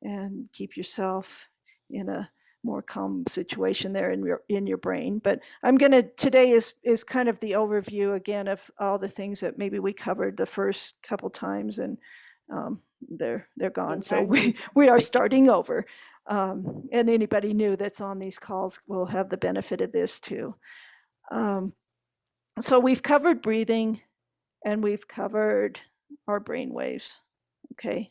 and keep yourself in a more calm situation there in your brain. But today is kind of the overview again of all the things that maybe we covered the first couple times, and they're gone. So we are starting over. And anybody new that's on these calls will have the benefit of this too. So we've covered breathing and we've covered our brain waves. Okay.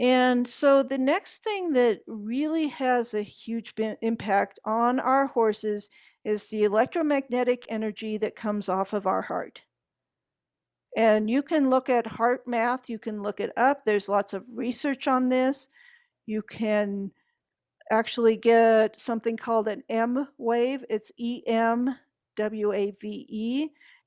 And so the next thing that really has a huge impact on our horses is the electromagnetic energy that comes off of our heart. And you can look at heart math, you can look it up. There's lots of research on this. You can actually get something called an M wave. It's EMWAVE,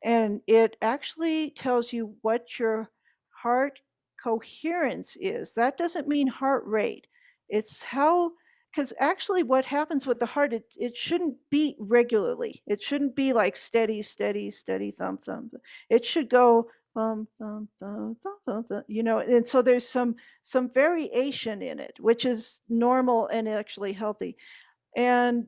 and it actually tells you what your heart coherence is. That doesn't mean heart rate. It's how, because actually what happens with the heart, it shouldn't beat regularly. It shouldn't be like steady, steady, steady, thump, thump. It should go thump, thump, thump, thump, thump, thump, and so there's some variation in it, which is normal and actually healthy. And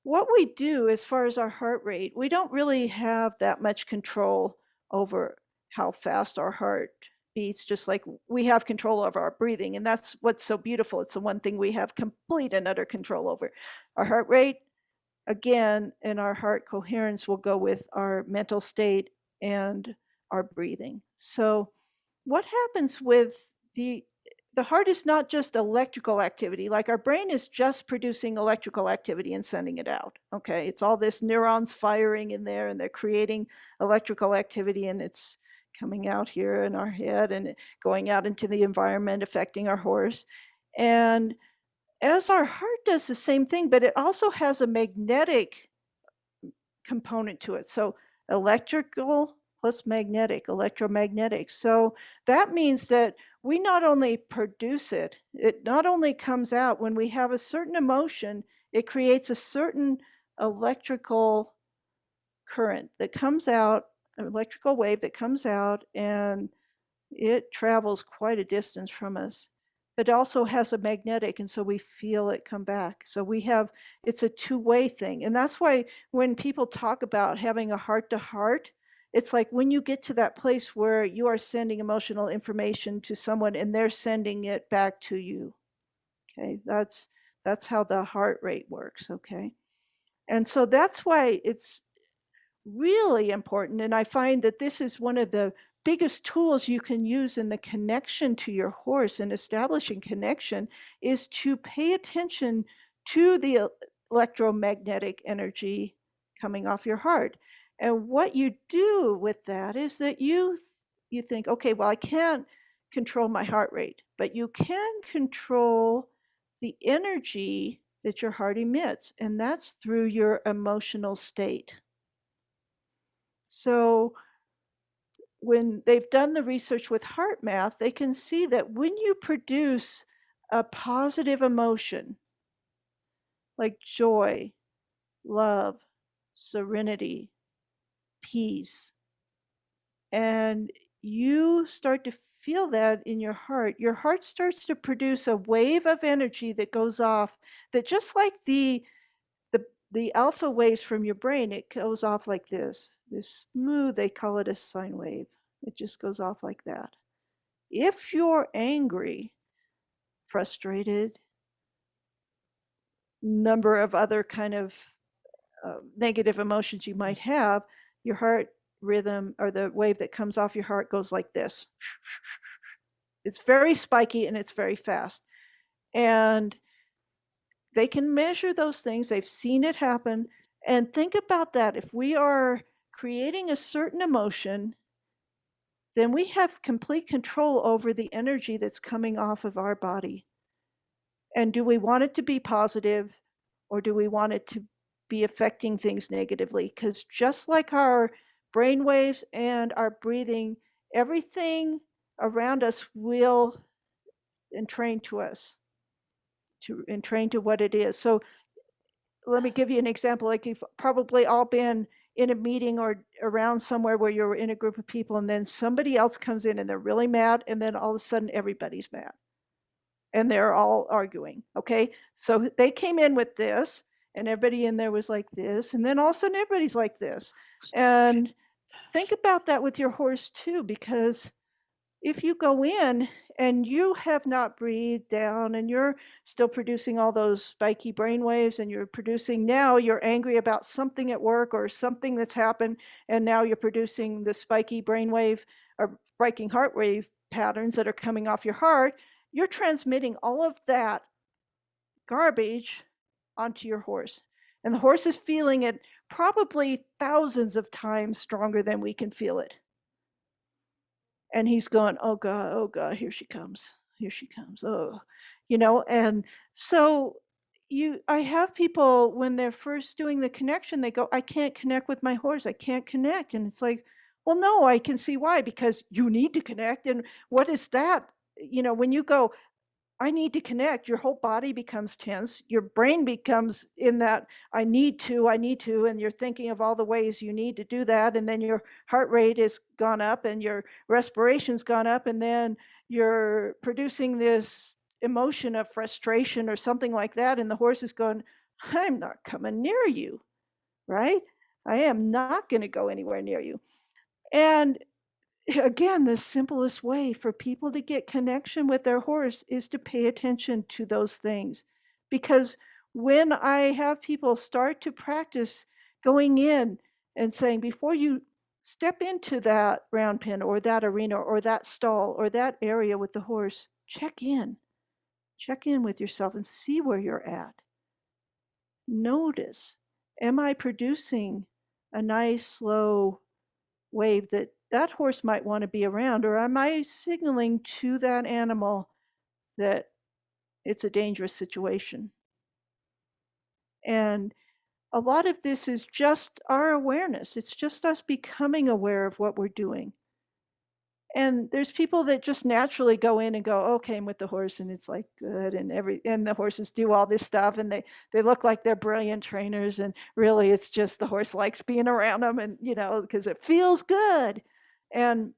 what we do as far as our heart rate, we don't really have that much control over how fast our heart beats, just like we have control over our breathing. And that's what's so beautiful. It's the one thing we have complete and utter control over. Our heart rate, again, and our heart coherence will go with our mental state and our breathing. So what happens with the heart is not just electrical activity. Like our brain is just producing electrical activity and sending it out. Okay, it's all this neurons firing in there and they're creating electrical activity and it's coming out here in our head and going out into the environment, affecting our horse. And as our heart does the same thing, but it also has a magnetic component to it. So electrical plus magnetic, electromagnetic. So that means that we not only produce it, it not only comes out when we have a certain emotion, it creates a certain electrical current that comes out, an electrical wave that comes out, and it travels quite a distance from us. But also has a magnetic, and so we feel it come back. So we have, it's a two-way thing. And that's why when people talk about having a heart-to-heart, it's like when you get to that place where you are sending emotional information to someone and they're sending it back to you. Okay, that's how the heart rate works, okay? And so that's why it's really important. And I find that this is one of the biggest tools you can use in the connection to your horse and establishing connection is to pay attention to the electromagnetic energy coming off your heart. And what you do with that is that you think, okay, well, I can't control my heart rate, but you can control the energy that your heart emits, and that's through your emotional state. So when they've done the research with heart math, they can see that when you produce a positive emotion like joy, love, serenity, peace, and you start to feel that in your heart starts to produce a wave of energy that goes off that just like the the alpha waves from your brain, it goes off like this smooth, they call it a sine wave. It just goes off like that. If you're angry, frustrated, number of other kind of negative emotions you might have, your heart rhythm or the wave that comes off your heart goes like this. It's very spiky and it's very fast. And they can measure those things. They've seen it happen. And think about that. If we are creating a certain emotion, then we have complete control over the energy that's coming off of our body. And do we want it to be positive or do we want it to be affecting things negatively? Because just like our brain waves and our breathing, everything around us will entrain to us, to entrain to what it is. So let me give you an example. Like you've probably all been in a meeting or around somewhere where you're in a group of people and then somebody else comes in and they're really mad and then all of a sudden everybody's mad and they're all arguing. Okay, so they came in with this and everybody in there was like this and then all of a sudden everybody's like this. And think about that with your horse too, because if you go in and you have not breathed down and you're still producing all those spiky brain waves and you're producing, now you're angry about something at work or something that's happened and now you're producing the spiky brain wave or spiking heart wave patterns that are coming off your heart, you're transmitting all of that garbage onto your horse. And the horse is feeling it probably thousands of times stronger than we can feel it. And he's going, oh God, here she comes. Here she comes. Oh, and so I have people when they're first doing the connection, they go, I can't connect with my horse. I can't connect. And it's like, well, no, I can see why, because you need to connect. And what is that? When you go, I need to connect, your whole body becomes tense. Your brain becomes in that, I need to, and you're thinking of all the ways you need to do that. And then your heart rate has gone up and your respiration's gone up. And then you're producing this emotion of frustration or something like that. And the horse is going, I'm not coming near you, right? I am not going to go anywhere near you. And again, the simplest way for people to get connection with their horse is to pay attention to those things. Because when I have people start to practice going in and saying, before you step into that round pen or that arena or that stall or that area with the horse, check in. Check in with yourself and see where you're at. Notice, am I producing a nice slow wave that that horse might want to be around, or am I signaling to that animal that it's a dangerous situation? And a lot of this is just our awareness. It's just us becoming aware of what we're doing. And there's people that just naturally go in and go, okay, I'm with the horse, and it's like good, and the horses do all this stuff, and they look like they're brilliant trainers, and really it's just the horse likes being around them, and because it feels good. And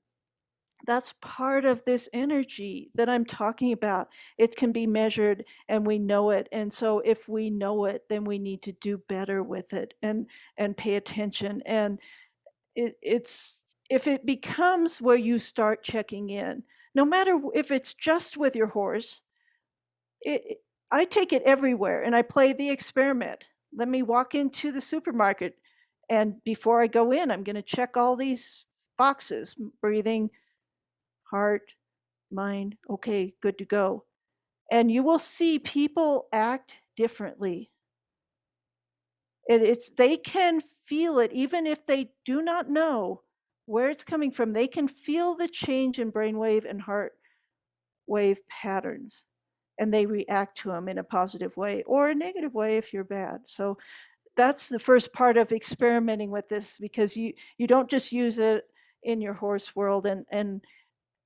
that's part of this energy that I'm talking about. It can be measured and we know it. And so if we know it, then we need to do better with it and pay attention. And it's if it becomes where you start checking in, no matter if it's just with your horse, I take it everywhere and I play the experiment. Let me walk into the supermarket, and before I go in, I'm going to check all these boxes: breathing, heart, mind, okay, good to go. And you will see people act differently. They can feel it even if they do not know where it's coming from. They can feel the change in brainwave and heart wave patterns, and they react to them in a positive way or a negative way if you're bad. So that's the first part of experimenting with this, because you don't just use it in your horse world, and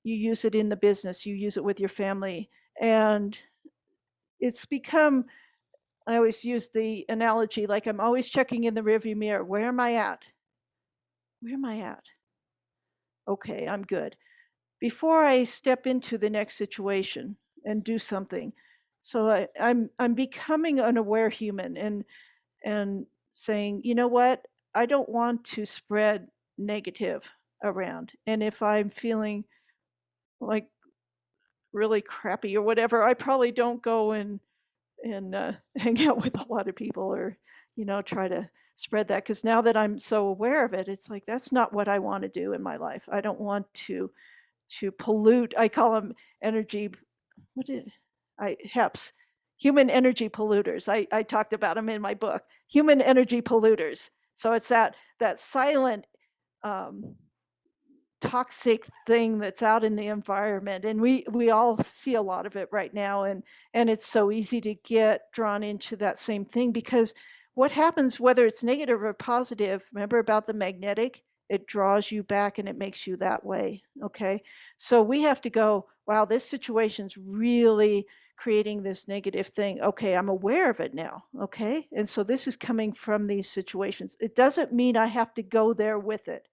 you use it in the business, you use it with your family. And it's become, I always use the analogy, like I'm always checking in the rearview mirror. Where am I at? Where am I at? Okay, I'm good. Before I step into the next situation and do something. So I'm becoming an aware human, and saying, you know what? I don't want to spread negative around. And if I'm feeling like really crappy or whatever, I probably don't go and hang out with a lot of people, or try to spread that, because now that I'm so aware of it, it's like that's not what I want to do in my life. I don't want to pollute. I call them energy, what did I HEPs, human energy polluters. I talked about them in my book, human energy polluters. So it's that silent um, toxic thing that's out in the environment, and we all see a lot of it right now, and it's so easy to get drawn into that same thing, because what happens, whether it's negative or positive, remember about the magnetic, it draws you back and it makes you that way. Okay, so we have to go, wow, this situation's really creating this negative thing. Okay, I'm aware of it now. Okay, and so this is coming from these situations. It doesn't mean I have to go there with it.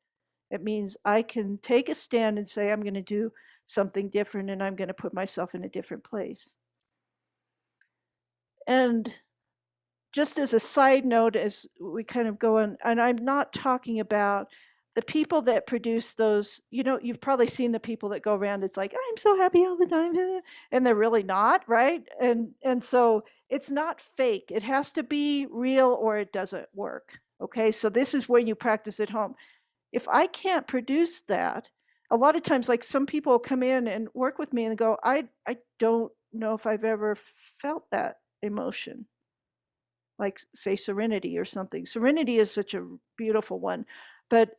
It means I can take a stand and say, I'm going to do something different, and I'm going to put myself in a different place. And just as a side note, as we kind of go on, and I'm not talking about the people that produce those, you've probably seen the people that go around, it's like, I'm so happy all the time, and they're really not, right? And so it's not fake. It has to be real or it doesn't work. Okay, so this is where you practice at home. If I can't produce that, a lot of times, like some people come in and work with me and go, I don't know if I've ever felt that emotion, like say serenity or something. Serenity is such a beautiful one. But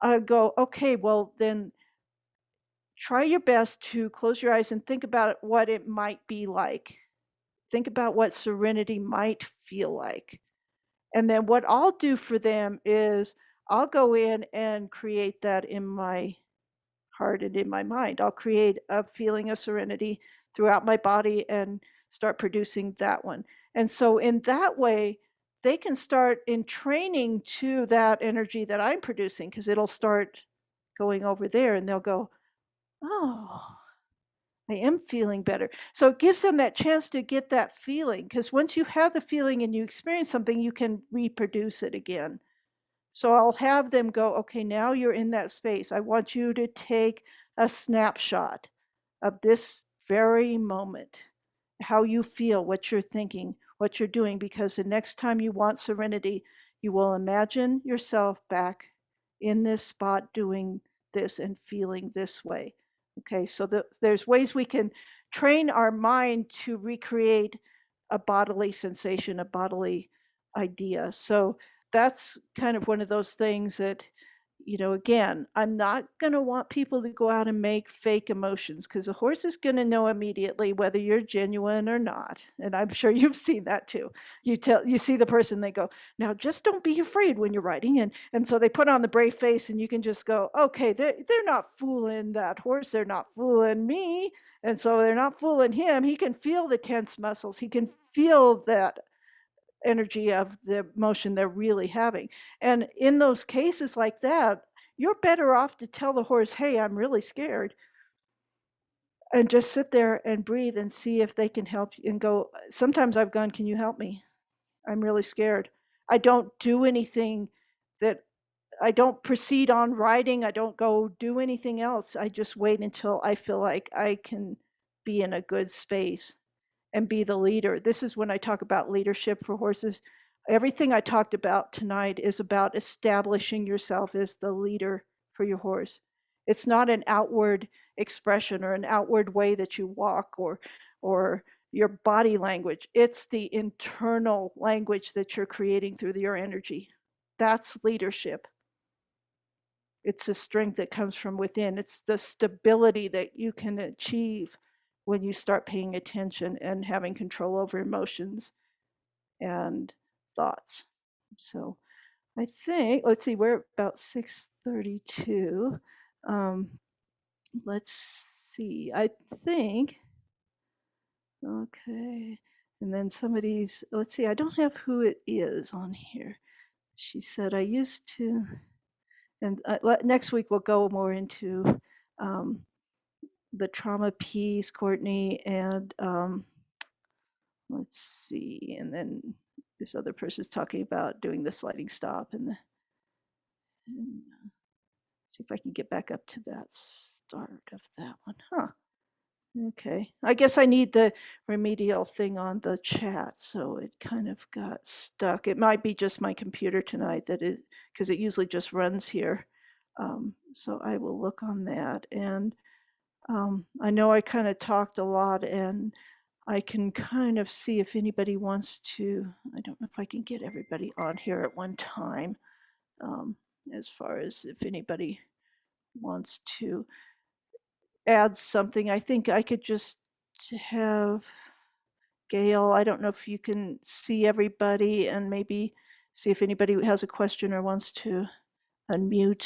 I go, okay, well then try your best to close your eyes and think about what it might be like. Think about what serenity might feel like. And then what I'll do for them is I'll go in and create that in my heart and in my mind. I'll create a feeling of serenity throughout my body and start producing that one. And so in that way, they can start in training to that energy that I'm producing, because it'll start going over there and they'll go, oh, I am feeling better. So it gives them that chance to get that feeling, because once you have the feeling and you experience something, you can reproduce it again. So I'll have them go, okay, now you're in that space. I want you to take a snapshot of this very moment, how you feel, what you're thinking, what you're doing, because the next time you want serenity, you will imagine yourself back in this spot doing this and feeling this way. Okay, so there's ways we can train our mind to recreate a bodily sensation, a bodily idea. So that's kind of one of those things that, again, I'm not going to want people to go out and make fake emotions, because a horse is going to know immediately whether you're genuine or not. And I'm sure you've seen that too. You see the person, they go, now just don't be afraid when you're riding. And so they put on the brave face, and you can just go, okay, they're not fooling that horse. They're not fooling me. And so they're not fooling him. He can feel the tense muscles. He can feel that energy of the emotion they're really having. And in those cases like that, you're better off to tell the horse, hey, I'm really scared, and just sit there and breathe and see if they can help you. And go, sometimes I've gone, can you help me? I'm really scared. I don't do anything that I don't proceed on riding. I don't go do anything else. I just wait until I feel like I can be in a good space and be the leader. This is when I talk about leadership for horses. Everything I talked about tonight is about establishing yourself as the leader for your horse. It's not an outward expression or an outward way that you walk or your body language. It's the internal language that you're creating through your energy. That's leadership. It's the strength that comes from within. It's the stability that you can achieve when you start paying attention and having control over emotions and thoughts. So I think, let's see, we're about 6:32. Let's see, I think, okay. And then let's see, I don't have who it is on here. She said, I used to, and next week we'll go more into the trauma piece, Courtney, and let's see, and then this other person's talking about doing the sliding stop and see if I can get back up to that start of that one. Okay, I guess I need the remedial thing on the chat, so it kind of got stuck. It might be just my computer tonight because it usually just runs here. So I will look on that. And I know I kind of talked a lot, and I can kind of see if anybody wants to, I don't know if I can get everybody on here at one time, as far as if anybody wants to add something. I think I could just have Gail, I don't know if you can see everybody, and maybe see if anybody has a question or wants to unmute.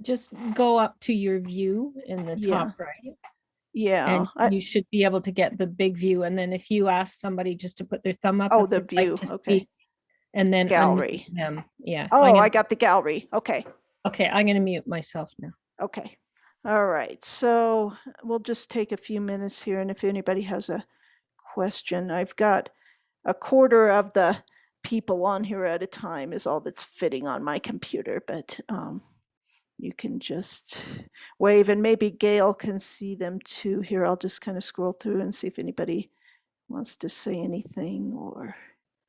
Just go up to your view in the top right. Yeah. And you should be able to get the big view. And then if you ask somebody just to put their thumb up. Oh, the view. Like to okay. Speak, and then gallery. Unmute them. Yeah. Oh, I got the gallery. Okay. Okay, I'm going to mute myself now. Okay. All right. So we'll just take a few minutes here, and if anybody has a question, I've got a quarter of the people on here at a time is all that's fitting on my computer, but you can just wave, and maybe Gail can see them too. Here, I'll just kind of scroll through and see if anybody wants to say anything. Or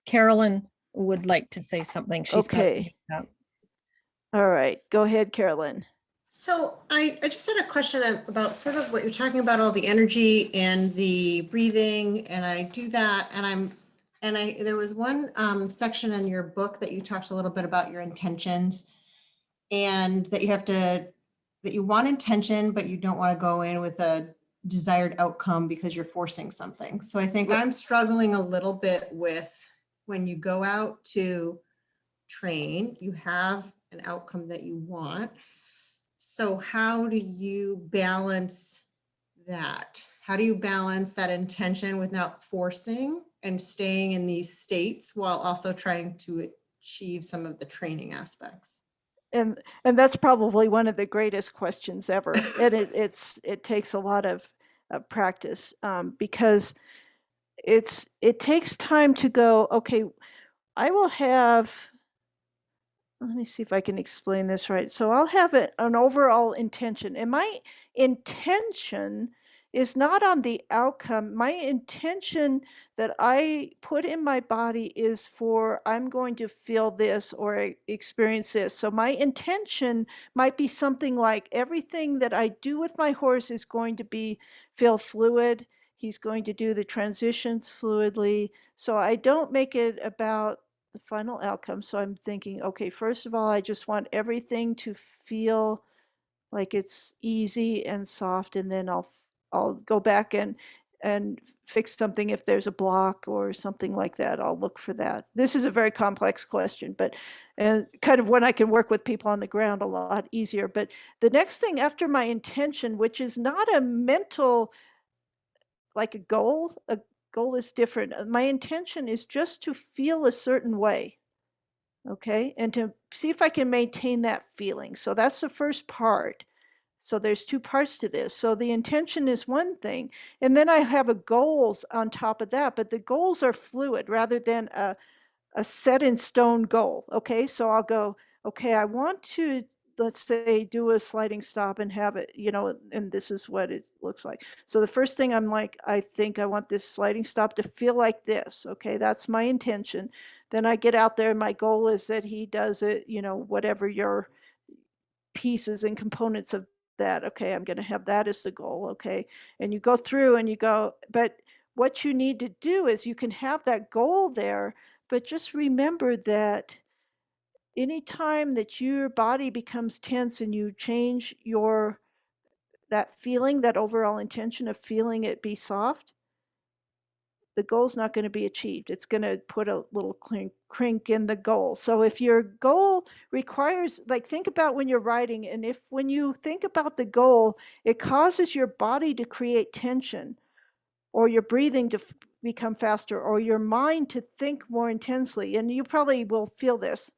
Carolyn would like to say something. She's okay. All right, go ahead, Carolyn. So I just had a question about sort of what you're talking about, all the energy and the breathing, and I do that, and there was one section in your book that you talked a little bit about your intentions, and that you want intention, but you don't want to go in with a desired outcome because you're forcing something. So I think I'm struggling a little bit with when you go out to train, you have an outcome that you want. So how do you balance that? How do you balance that intention with not forcing and staying in these states while also trying to achieve some of the training aspects? And that's probably one of the greatest questions ever. And it takes a lot of practice, because it takes time to go, okay, I will have, let me see if I can explain this right. So I'll have an overall intention, and my intention is not on the outcome. My intention that I put in my body is for, I'm going to feel this or experience this. So my intention might be something like, everything that I do with my horse is going to feel fluid. He's going to do the transitions fluidly. So I don't make it about the final outcome. So I'm thinking, okay, first of all, I just want everything to feel like it's easy and soft, and then I'll go back and fix something if there's a block or something like that. I'll look for that. This is a very complex question, but and kind of when I can work with people on the ground a lot easier. But the next thing after my intention, which is not a mental, like a goal is different. My intention is just to feel a certain way, okay, and to see if I can maintain that feeling. So that's the first part. So there's two parts to this. So the intention is one thing, and then I have a goals on top of that, but the goals are fluid rather than a set in stone goal. Okay, so I'll go, okay, I want to, let's say, do a sliding stop and have it, and this is what it looks like. So the first thing I'm like, I think I want this sliding stop to feel like this. Okay, that's my intention. Then I get out there and my goal is that he does it, whatever your pieces and components of that. Okay, I'm going to have that as the goal. Okay, and you go through and you go, but what you need to do is you can have that goal there, but just remember that anytime that your body becomes tense and you change that feeling, that overall intention of feeling it be soft, the goal's not going to be achieved. It's going to put a little crink in the goal. So if your goal requires, like, think about when you're writing, and if when you think about the goal, it causes your body to create tension, or your breathing to become faster, or your mind to think more intensely, and you probably will feel this,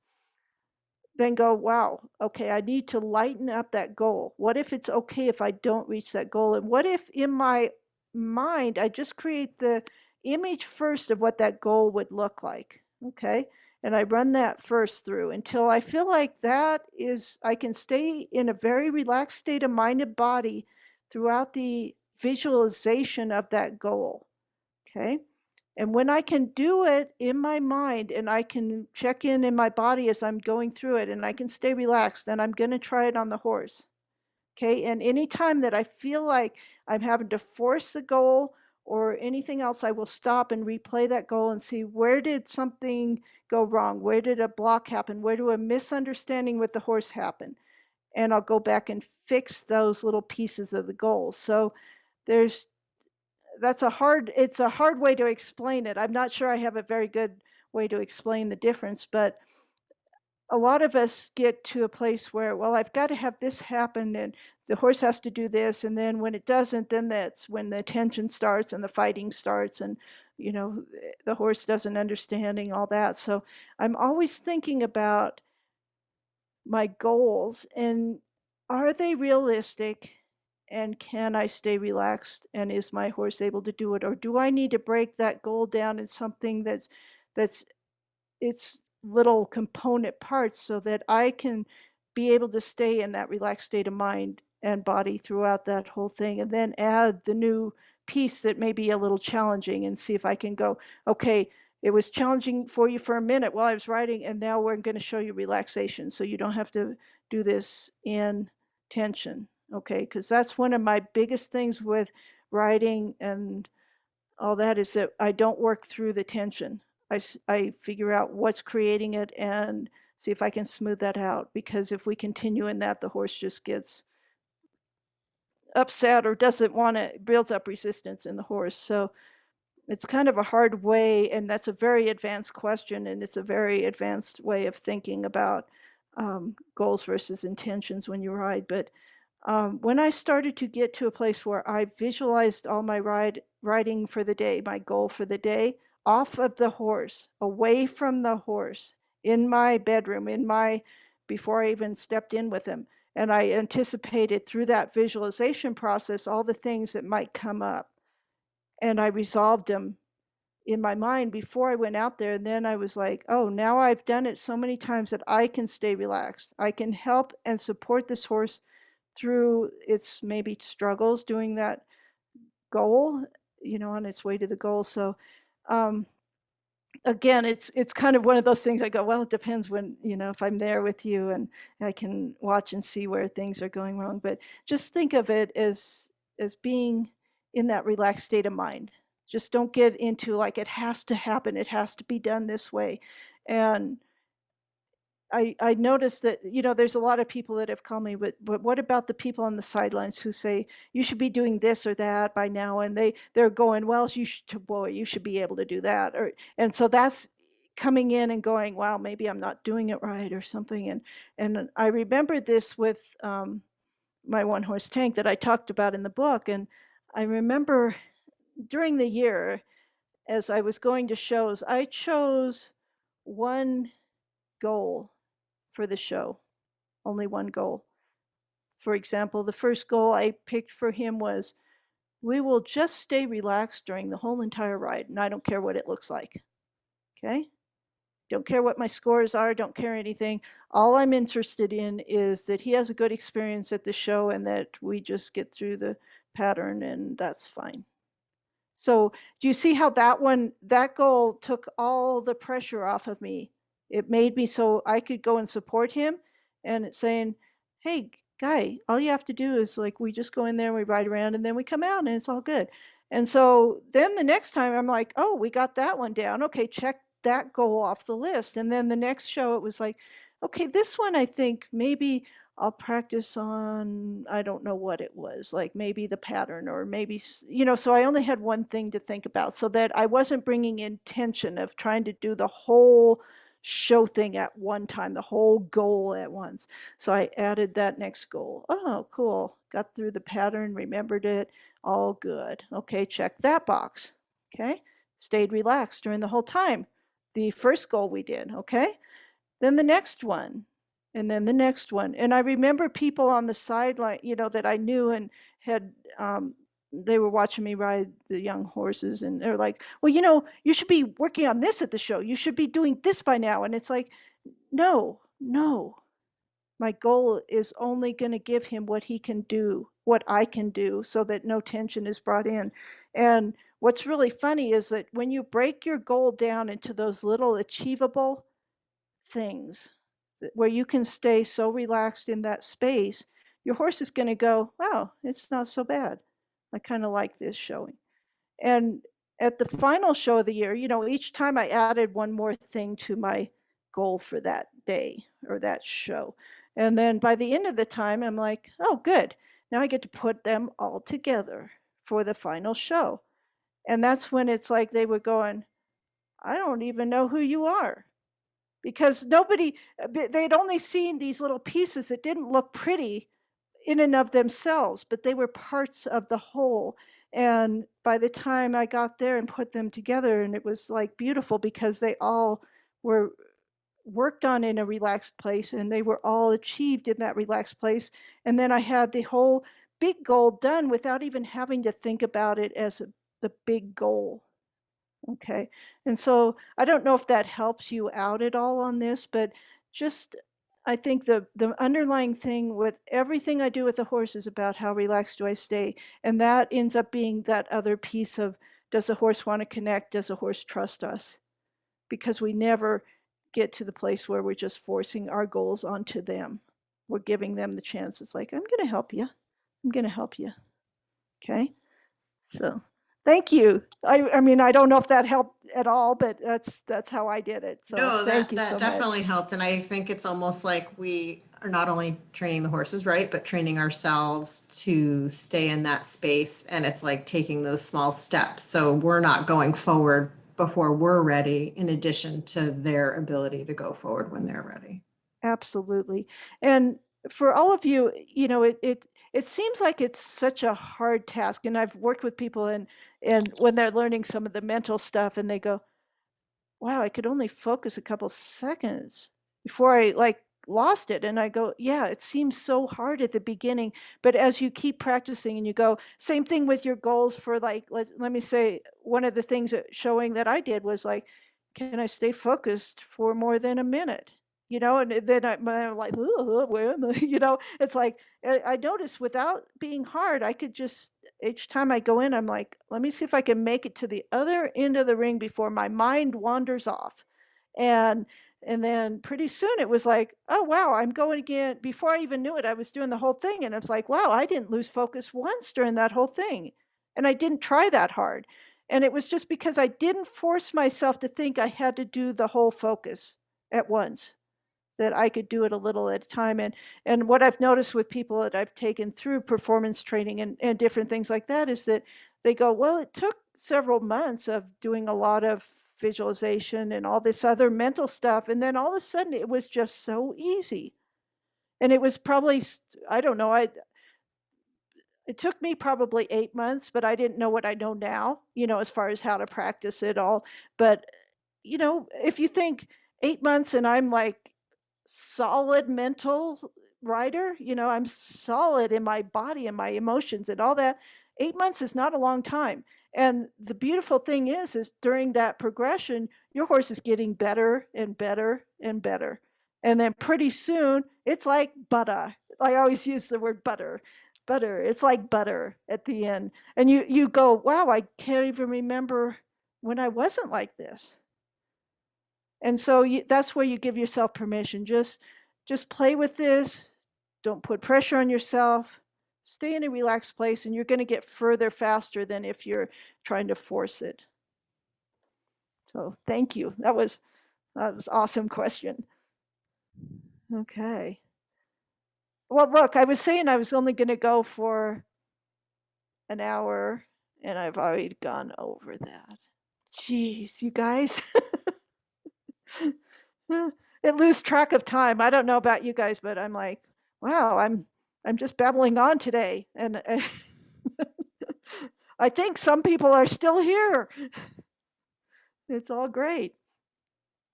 then go, wow, okay, I need to lighten up that goal. What if it's okay if I don't reach that goal? And what if in my mind, I just create the image first of what that goal would look like? Okay. And I run that first through until I feel like I can stay in a very relaxed state of mind and body throughout the visualization of that goal. Okay. And when I can do it in my mind and I can check in my body as I'm going through it and I can stay relaxed, then I'm going to try it on the horse. Okay. And anytime that I feel like I'm having to force the goal or anything else, I will stop and replay that goal and see, where did something go wrong? Where did a block happen? Where did a misunderstanding with the horse happen? And I'll go back and fix those little pieces of the goal. So there's it's a hard way to explain it. I'm not sure I have a very good way to explain the difference, but a lot of us get to a place where, well, I've got to have this happen and the horse has to do this. And then when it doesn't, then that's when the tension starts and the fighting starts and, the horse doesn't understanding all that. So I'm always thinking about my goals and are they realistic? And can I stay relaxed? And is my horse able to do it? Or do I need to break that goal down in something that's its little component parts so that I can be able to stay in that relaxed state of mind and body throughout that whole thing, and then add the new piece that may be a little challenging and see if I can go, okay, it was challenging for you for a minute while I was writing, and now we're going to show you relaxation so you don't have to do this in tension. Okay, because that's one of my biggest things with writing and all that is that I don't work through the tension. I figure out what's creating it and see if I can smooth that out, because if we continue in that, the horse just gets upset or doesn't want to, builds up resistance in the horse. So it's kind of a hard way, and that's a very advanced question, and it's a very advanced way of thinking about goals versus intentions when you ride. But when I started to get to a place where I visualized all my riding for the day, my goal for the day, off of the horse, away from the horse, in my bedroom, before I even stepped in with him. And I anticipated through that visualization process all the things that might come up. And I resolved them in my mind before I went out there. And then I was like, oh, now I've done it so many times that I can stay relaxed. I can help and support this horse through its maybe struggles doing that goal, on its way to the goal. So again, it's kind of one of those things I go, well, it depends when, if I'm there with you and I can watch and see where things are going wrong. But just think of it as being in that relaxed state of mind. Just don't get into like, it has to happen, it has to be done this way. And I noticed that, there's a lot of people that have called me, but what about the people on the sidelines who say, you should be doing this or that by now? And they're going, well, you should be able to do that. And so that's coming in and going, wow, maybe I'm not doing it right or something. And I remember this with my one horse tank that I talked about in the book. And I remember during the year, as I was going to shows, I chose one goal for the show, only one goal. For example, the first goal I picked for him was, we will just stay relaxed during the whole entire ride, and I don't care what it looks like. Okay? Don't care what my scores are, don't care anything. All I'm interested in is that he has a good experience at the show and that we just get through the pattern, and that's fine. So do you see how that goal took all the pressure off of me? It made me so I could go and support him, and it's saying, hey, guy, all you have to do is like, we just go in there, we ride around, and then we come out and it's all good. And so then the next time I'm like, oh, we got that one down. Okay, check that goal off the list. And then the next show, it was like, okay, this one I think maybe I'll practice on, I don't know what it was, like maybe the pattern or maybe, so I only had one thing to think about so that I wasn't bringing in tension of trying to do the whole show thing at one time, the whole goal at once. So I added that next goal. Oh, cool. Got through the pattern, remembered it, all good. Okay, check that box. Okay, stayed relaxed during the whole time. The first goal we did, okay? Then the next one, and then the next one. And I remember people on the sideline, that I knew and had, they were watching me ride the young horses, and they're like, well, you should be working on this at the show. You should be doing this by now. And it's like, no. My goal is only going to give him what he can do, what I can do, so that no tension is brought in. And what's really funny is that when you break your goal down into those little achievable things where you can stay so relaxed in that space, your horse is going to go, wow, it's not so bad. I kind of like this showing. And at the final show of the year, each time I added one more thing to my goal for that day or that show. And then by the end of the time, I'm like, oh, good. Now I get to put them all together for the final show. And that's when it's like they were going, I don't even know who you are. Because they'd only seen these little pieces that didn't look pretty in and of themselves, but they were parts of the whole. And by the time I got there and put them together, and it was like beautiful because they all were worked on in a relaxed place and they were all achieved in that relaxed place. And then I had the whole big goal done without even having to think about it as the big goal. Okay. And so I don't know if that helps you out at all on this, but just I think the underlying thing with everything I do with the horse is about how relaxed do I stay. And that ends up being that other piece of, does the horse want to connect? Does the horse trust us? Because we never get to the place where we're just forcing our goals onto them. We're giving them the chance. It's like, I'm going to help you. I'm going to help you. Okay. So thank you. I mean, I don't know if that helped at all, but that's how I did it. So No, thank you so that much. definitely helped. And I think it's almost like we are not only training the horses, right, but training ourselves to stay in that space. And it's like taking those small steps. So we're not going forward before we're ready, in addition to their ability to go forward when they're ready. Absolutely. And for all of you, it seems like it's such a hard task. And I've worked with people and when they're learning some of the mental stuff and they go, wow, I could only focus a couple seconds before I like lost it. And I go, yeah, it seems so hard at the beginning, but as you keep practicing and you go, same thing with your goals for like, let me say, one of the things showing that I did was like, can I stay focused for more than a minute? And then I'm like, where am I? It's like, I noticed without being hard, I could just, each time I go in, I'm like, let me see if I can make it to the other end of the ring before my mind wanders off. And then pretty soon it was like, oh, wow, I'm going again. Before I even knew it, I was doing the whole thing. And it's like, wow, I didn't lose focus once during that whole thing. And I didn't try that hard. And it was just because I didn't force myself to think I had to do the whole focus at once, that I could do it a little at a time. And what I've noticed with people that I've taken through performance training and different things like that is that they go, well, it took several months of doing a lot of visualization and all this other mental stuff. And then all of a sudden it was just so easy. And it was probably, I don't know, it took me probably 8 months, but I didn't know what I know now, as far as how to practice it all. But, if you think 8 months and I'm like solid mental rider, I'm solid in my body and my emotions and all that. 8 months is not a long time. And the beautiful thing is during that progression, your horse is getting better and better and better. And then pretty soon it's like butter. I always use the word butter. Butter. It's like butter at the end. And you go, wow, I can't even remember when I wasn't like this. And so that's where you give yourself permission. Just play with this. Don't put pressure on yourself. Stay in a relaxed place, and you're going to get further faster than if you're trying to force it. So thank you. That was awesome question. Okay. Well, look, I was saying I was only going to go for an hour, and I've already gone over that. Jeez, you guys. It lose track of time. I don't know about you guys, but I'm like, wow, I'm just babbling on today, and I think some people are still here. It's all great.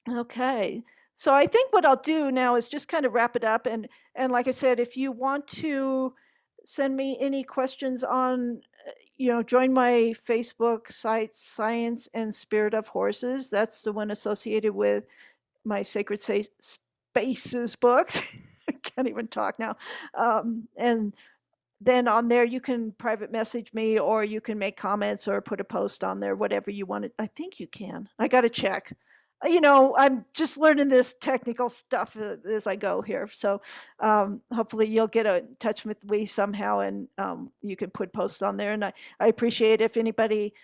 Okay, so I think what I'll do now is just kind of wrap it up, and like I said, if you want to send me any questions on, join my Facebook site, Science and Spirit of Horses. That's the one associated with my Sacred Spaces books. I can't even talk now. And then on there, you can private message me, or you can make comments or put a post on there, whatever you want. I think you can. I got to check. I'm just learning this technical stuff as I go here. So hopefully you'll get in touch with me somehow, and you can put posts on there. And I appreciate if anybody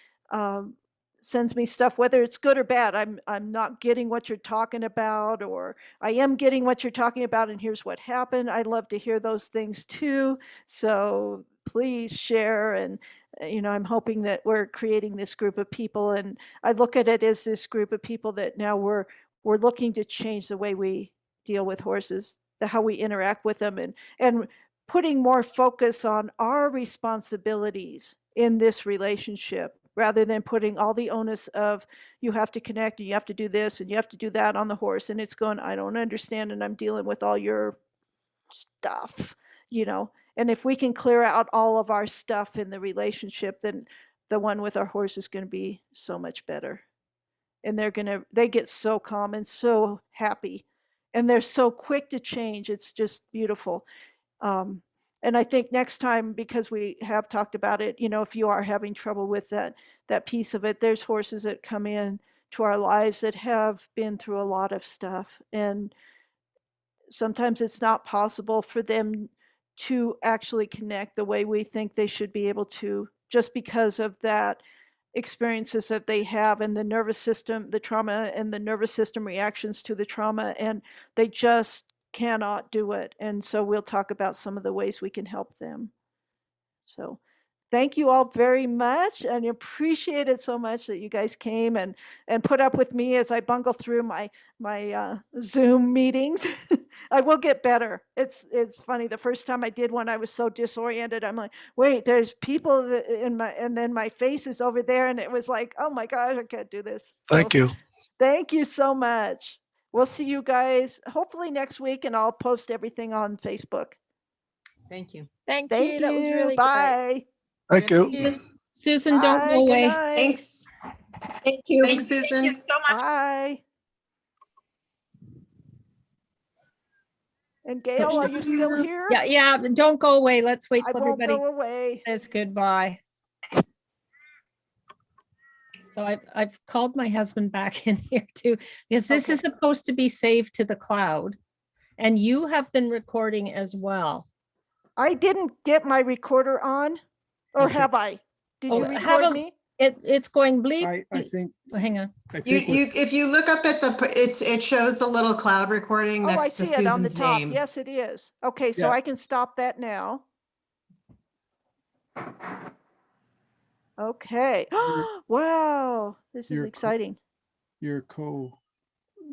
sends me stuff, whether it's good or bad. I'm not getting what you're talking about, or I am getting what you're talking about, and here's what happened. I love to hear those things too. So please share. And I'm hoping that we're creating this group of people, and I look at it as this group of people that now we're looking to change the way we deal with horses, how we interact with them, and putting more focus on our responsibilities in this relationship, rather than putting all the onus of you have to connect and you have to do this and you have to do that on the horse. And it's going, I don't understand, and I'm dealing with all your stuff, And if we can clear out all of our stuff in the relationship, then the one with our horse is going to be so much better. And they get so calm and so happy, and they're so quick to change. It's just beautiful. And I think next time, because we have talked about it, if you are having trouble with that piece of it, there's horses that come in to our lives that have been through a lot of stuff. And sometimes it's not possible for them to actually connect the way we think they should be able to, just because of that experiences that they have, and the nervous system, the trauma, and the nervous system reactions to the trauma, and they just cannot do it. And so we'll talk about some of the ways we can help them. So thank you all very much, and appreciate it so much that you guys came and put up with me as I bungle through my Zoom meetings. I will get better. It's funny. The first time I did one, I was so disoriented. I'm like, wait, there's people and then my face is over there, and it was like, oh my gosh, I can't do this. Thank you. Thank you so much. We'll see you guys hopefully next week, and I'll post everything on Facebook. Thank you. Thank Thank you. That was you. really great. Bye. Thank Good to you. see you. Susan, don't Bye. go Good away. night. Thanks. Thank you. Thanks, Susan. Bye. And Gail, are you still here? Yeah, don't go away. Let's wait I till won't everybody go away. says goodbye. So I've called my husband back in here too, because this is supposed to be saved to the cloud, and you have been recording as well. I didn't get my recorder on, or Okay. have I? Did Oh, you have record a- me? It's going bleep. I think, Oh, hang on. If you look up at it shows the little cloud recording Oh, I next to see it on the Susan's top. name. Yes, it is. Okay, so Yeah. I can stop that now. Okay. Wow, this is You're exciting. your co,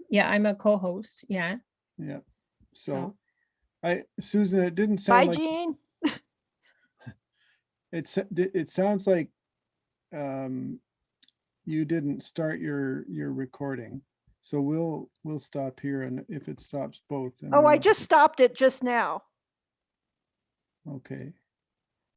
Yeah, I'm a co-host. Yeah. yeah. So So Susan, it didn't Bye, sound like, Jean. it sounds like you didn't start your recording. So we'll stop here, and if it stops both, then Oh, we I will- just stopped it just now. Okay.